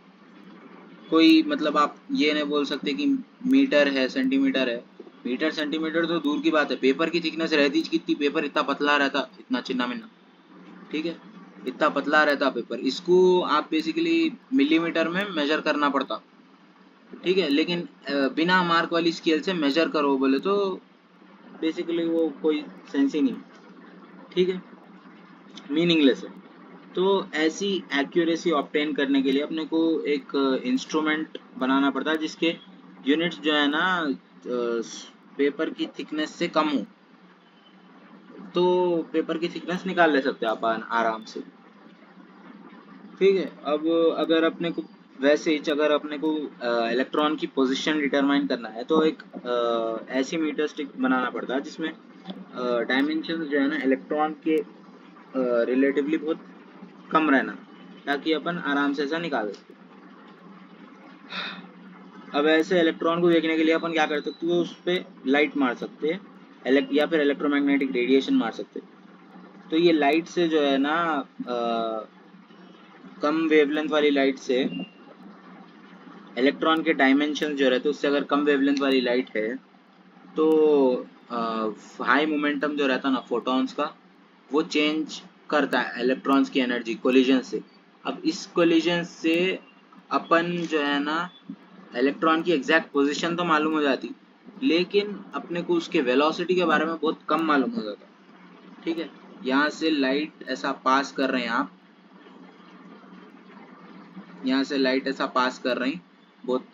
कोई मतलब आप ये नहीं बोल सकते कि मीटर है सेंटीमीटर है, मीटर सेंटीमीटर तो दूर की बात है, पेपर की थिकनेस रहती कितनी, पेपर इतना पतला रहता, इतना चिन्ना मिन्ना, ठीक है, इतना पतला रहता पेपर, इसको आप बेसिकली मिलीमीटर में मेजर करना पड़ता, ठीक है। लेकिन बिना मार्क वाली स्केल से मेजर करो बोले तो बेसिकली वो कोई सेंस ही नहीं, ठीक है, मीनिंगलेस है। तो ऐसी एक्यूरेसी ऑब्टेन करने के लिए अपने को एक इंस्ट्रूमेंट बनाना पड़ता है जिसके यूनिट्स जो है ना पेपर की थिकनेस से कम हो, तो पेपर की थिकनेस निकाल ले सकते हैं अपन आराम से, ठीक है। अब अगर अपने को वैसे ही अगर अपने को इलेक्ट्रॉन की पोजीशन डिटरमाइन करना है, तो एक ऐसी मीटर स्टिक बनाना पड़ता है जिसमें डायमेंशन जो है ना इलेक्ट्रॉन के रिलेटिवली बहुत कम रहना, ताकि अपन आराम से ऐसा निकाल सकते। अब ऐसे इलेक्ट्रॉन को देखने के लिए अपन क्या कर सकते हैं, उस पर लाइट मार सकते हैं, या फिर इलेक्ट्रोमैग्नेटिक रेडिएशन मार सकते हैं। तो ये लाइट से जो है ना कम वेवलेंथ वाली लाइट से इलेक्ट्रॉन के डायमेंशन जो रहते हैं, उससे अगर कम वेवलेंथ वाली लाइट है तो हाई मोमेंटम जो रहता है ना फोटॉन्स का, वो चेंज करता है इलेक्ट्रॉन्स की एनर्जी कोलिजन से। अब इस कोलिजन से अपन जो है ना इलेक्ट्रॉन की एग्जैक्ट पोजीशन तो मालूम हो जाती, लेकिन अपने को उसके वेलोसिटी के बारे में बहुत कम मालूम हो जाता, ठीक है। यहाँ से लाइट ऐसा पास कर रहे हैं आप, यहाँ से लाइट ऐसा पास कर रही बहुत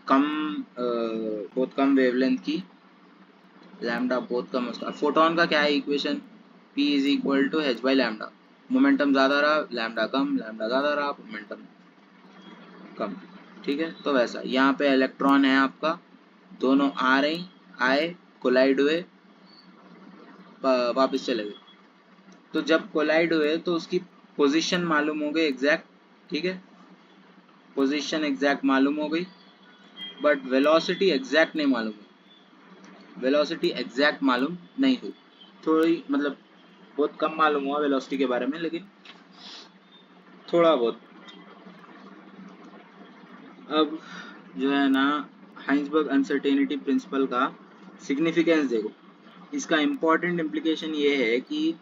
कम वेवलेंथ की, लैम्डा बहुत कम है उसका। फोटोन का क्या है equation, p is equal to H by lambda, momentum ज़्यादा रहा लैम्डा कम, लैम्डा ज़्यादा रहा मोमेंटम कम, ठीक है। तो वैसा यहाँ पे इलेक्ट्रॉन है आपका, दोनों आ रहे आए कोलाइड हुए वापस चले गए, तो जब कोलाइड हुए तो उसकी पोजीशन मालूम हो गई एग्जैक्ट, ठीक है, पोजीशन एग्जैक्ट मालूम हो गई, बट वेलोसिटी एग्जैक्ट नहीं मालूम हुई, वेलोसिटी एग्जैक्ट मालूम नहीं हुई, थोड़ी मतलब बहुत कम मालूम हुआ वेलोसिटी के बारे में, लेकिन थोड़ा बहुत। अब जो है ना हाइंसबर्ग अनसर्टेनिटी प्रिंसिपल का सिग्निफिकेंस देखो, इसका इम्पोर्टेंट इम्प्लीकेशन ये है कि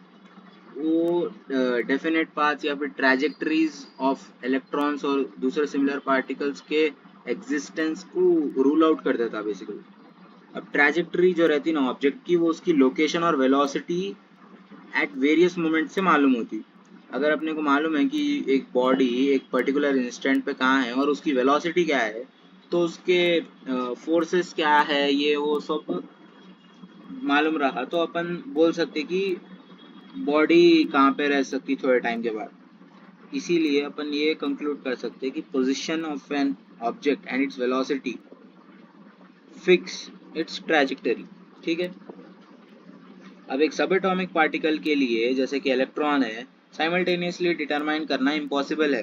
वो डेफिनेट पाथ या फिर ट्रैजेक्टरीज ऑफ इलेक्ट्रॉन्स और दूसरे सिमिलर पार्टिकल्स के एग्जिस्टेंस को रूल आउट कर देता बेसिकली। अब ट्रैजेक्टरी जो रहती ना ऑब्जेक्ट की, वो उसकी लोकेशन और वेलोसिटी एट वेरियस मोमेंट से मालूम होती। अगर अपने को मालूम है कि एक बॉडी एक पर्टिकुलर इंस्टेंट पे कहाँ है और उसकी वेलोसिटी क्या है, तो उसके फोर्सेस क्या है ये वो सब मालूम रहा, तो अपन बोल सकते कि बॉडी कहाँ पे रह सकती थोड़े टाइम के बाद। इसीलिए अपन ये कंक्लूड कर सकते हैं कि position of an object and its velocity fix it's trajectory, ठीक है। अब एक सब एटॉमिक पार्टिकल के लिए जैसे कि इलेक्ट्रॉन है, साइमल्टेनियसली डिटरमाइन करना इम्पॉसिबल है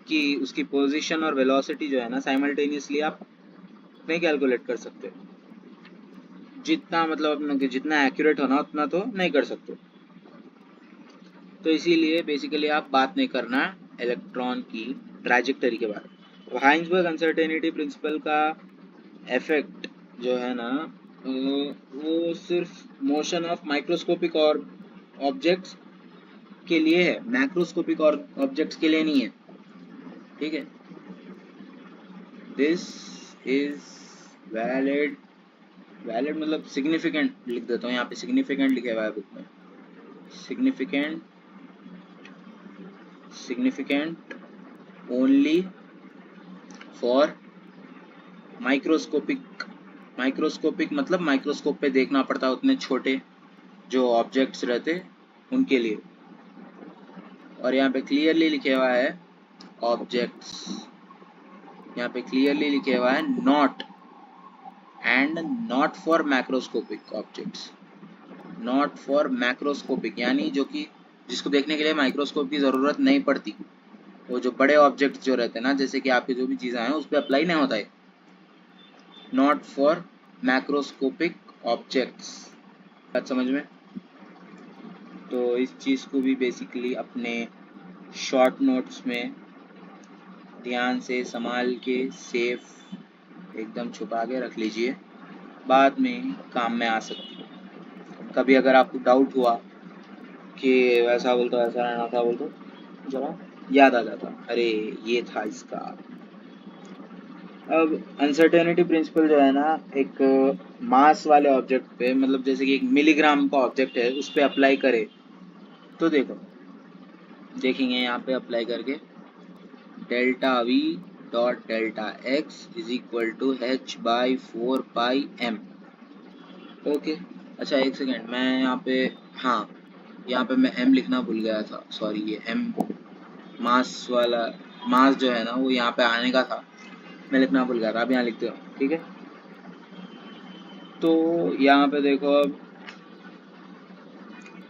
कि उसकी पोजीशन और वेलोसिटी जो है ना साइमल्टेनियसली आप नहीं कैलकुलेट कर सकते, जितना मतलब अपने जितना एक्यूरेट होना उतना तो नहीं कर सकते। तो इसीलिए बेसिकली आप बात नहीं करना इलेक्ट्रॉन की ट्रैजेक्टरी के बारे में। तो हाइंसबर्ग अनसर्टेनिटी प्रिंसिपल का इफेक्ट जो है ना वो सिर्फ मोशन ऑफ माइक्रोस्कोपिक और ऑब्जेक्ट्स के लिए है, मैक्रोस्कोपिक और ऑब्जेक्ट्स के लिए नहीं है, ठीक है। दिस इज वैलिड, वैलिड मतलब सिग्निफिकेंट लिख देता हूँ यहाँ पे, सिग्निफिकेंट लिखा हुआ है बुक में, significant, significant only for microscopic मतलब माइक्रोस्कोप पे देखना पड़ता है उतने छोटे जो ऑब्जेक्ट्स रहते उनके लिए। और यहाँ पे क्लियरली लिखे हुआ है ऑब्जेक्ट्स, यहाँ पे क्लियरली लिखे हुआ है not and not for macroscopic objects, not for macroscopic यानी जो कि जिसको देखने के लिए माइक्रोस्कोप की ज़रूरत नहीं पड़ती, वो जो बड़े ऑब्जेक्ट्स जो रहते हैं ना, जैसे कि आपके जो भी चीज़ें हैं उस पर अप्लाई नहीं होता है। नॉट फॉर मैक्रोस्कोपिक ऑब्जेक्ट्स, बात समझ में? तो इस चीज़ को भी बेसिकली अपने शॉर्ट नोट्स में ध्यान से संभाल के सेफ एकदम छुपा के रख लीजिए, बाद में काम में आ सकती है। कभी अगर आपको डाउट हुआ कि वैसा बोल तो ऐसा रहना था, बोल तो जरा याद आ जाता, अरे ये था इसका। अब अनसर्टेनिटी प्रिंसिपल जो है ना, एक मास वाले ऑब्जेक्ट पे, मतलब जैसे कि एक मिलीग्राम का ऑब्जेक्ट है उस पर अप्लाई करे तो देखो, देखेंगे यहाँ पे अप्लाई करके, delta V dot delta X is equal to H by 4πm। Okay, अच्छा एक सेकेंड, मैं यहाँ पे, हाँ यहाँ पे मैं m लिखना भूल गया था, सॉरी। ये m मास वाला, मास जो है ना वो यहाँ पे आने का था, मैं लिखना भूल गया था, अब यहाँ लिखते हो, ठीक है। तो यहाँ पे देखो, अब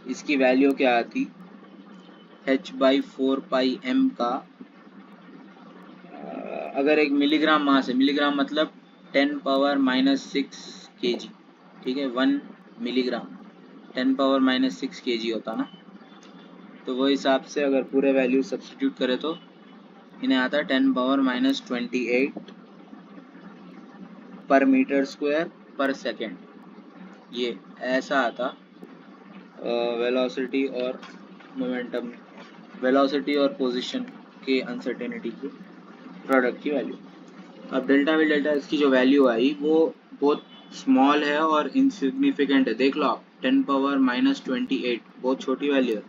इसकी वैल्यू क्या आती, h बाई 4πm का अगर एक मिलीग्राम मास है, मिलीग्राम मतलब 10⁻⁻6 kg, ठीक है। 1 मिलीग्राम 10⁻⁻6 kg होता ना, तो वो हिसाब से अगर पूरे वैल्यू सब्स्टिट्यूट करें तो इन्हें आता है 10⁻28 पर मीटर स्क्वायर पर सेकेंड। ये ऐसा आता वेलोसिटी और मोमेंटम, वेलोसिटी और पोजीशन के अनसर्टेनिटी के प्रोडक्ट की वैल्यू। अब डेल्टा वी डेल्टा इसकी जो वैल्यू आई वो बहुत स्मॉल है और इनसिग्निफिकेंट है, देख लो आप, 10⁻⁻28 बहुत छोटी वैल्यू है।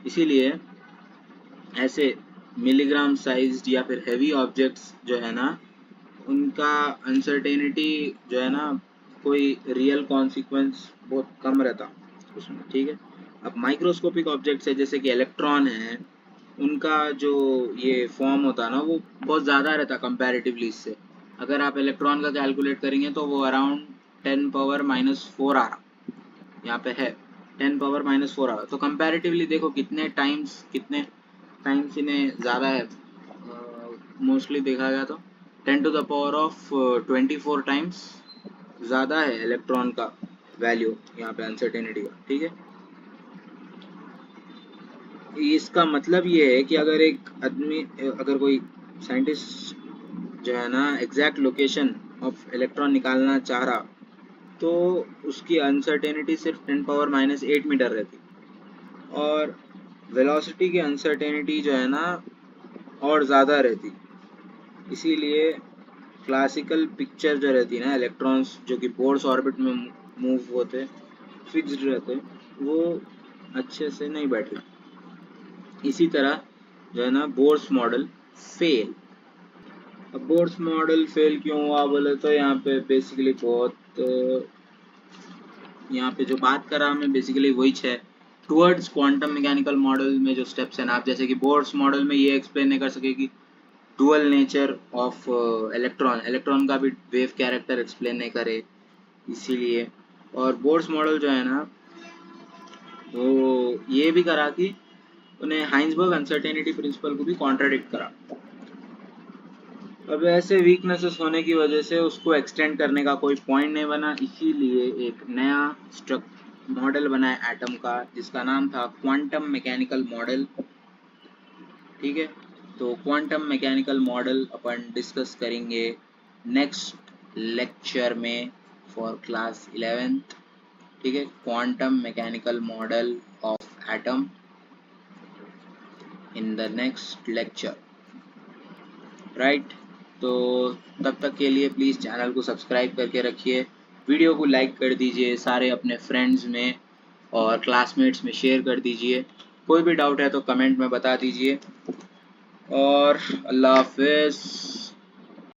इसीलिए ऐसे मिलीग्राम साइज या फिर हैवी ऑब्जेक्ट्स जो है ना, उनका अनसर्टेनिटी जो है ना, कोई रियल कॉन्सिक्वेंस बहुत कम रहता उसमें, ठीक है। अब माइक्रोस्कोपिक ऑब्जेक्ट्स है जैसे कि इलेक्ट्रॉन है, उनका जो ये फॉर्म होता है ना वो बहुत ज़्यादा रहता कंपैरेटिवली इससे। अगर आप इलेक्ट्रॉन का कैलकुलेट करेंगे तो वो अराउंड 10⁻⁴ आ रहा, यहाँ पे है 10⁻⁴ आ रहा, तो कंपैरेटिवली देखो कितने टाइम्स इन्हें ज़्यादा है। मोस्टली देखा गया तो 10⁻24 टाइम्स ज़्यादा है इलेक्ट्रॉन का वैल्यू यहाँ पे अनसर्टेनिटी का, ठीक है। इसका मतलब ये है कि अगर एक आदमी, अगर कोई साइंटिस्ट जो है ना एग्जैक्ट लोकेशन ऑफ इलेक्ट्रॉन निकालना चाह रहा, तो उसकी अनसर्टेनिटी सिर्फ 10⁻⁸ मीटर रहती, और वेलोसिटी की अनसर्टेनिटी जो है ना और ज़्यादा रहती। इसीलिए क्लासिकल पिक्चर जो रहती है ना, इलेक्ट्रॉन्स जो कि बोर्स ऑर्बिट में मूव होते, फिक्स्ड रहते, वो अच्छे से नहीं बैठे। इसी तरह जो है ना बोर्स मॉडल फेल। अब बोर्स मॉडल फेल क्यों हुआ बोले तो यहाँ पे बेसिकली बहुत, यहाँ पे जो बात करा मैं बेसिकली वही है, टुवर्ड्स क्वांटम मैकेनिकल मॉडल में जो स्टेप्स हैं ना, आप जैसे कि बोर्स मॉडल में ये एक्सप्लेन नहीं कर सके कि डुअल नेचर ऑफ इलेक्ट्रॉन का भी वेव कैरेक्टर एक्सप्लेन नहीं करे, इसीलिए। और बोर्स मॉडल जो है ना वो ये भी करा कि उन्हें हाइंसबर्ग अनसर्टेनिटी प्रिंसिपल को भी कॉन्ट्राडिक्ट करा। अब ऐसे वीकनेसेस होने की वजह से उसको एक्सटेंड करने का कोई पॉइंट नहीं बना, इसीलिए एक नया मॉडल बना है एटम का जिसका नाम था क्वांटम मैकेनिकल मॉडल, ठीक है। तो क्वांटम मैकेनिकल मॉडल अपन डिस्कस करेंगे नेक्स्ट लेक्चर में फॉर क्लास 11th, ठीक है। Quantum mechanical model of atom in the next lecture, right. तो तब तक के लिए प्लीज़ चैनल को सब्सक्राइब करके रखिए, वीडियो को लाइक कर दीजिए, सारे अपने फ्रेंड्स में और क्लासमेट्स में शेयर कर दीजिए। कोई भी डाउट है तो कमेंट में बता दीजिए और अल्लाह हाफिज़।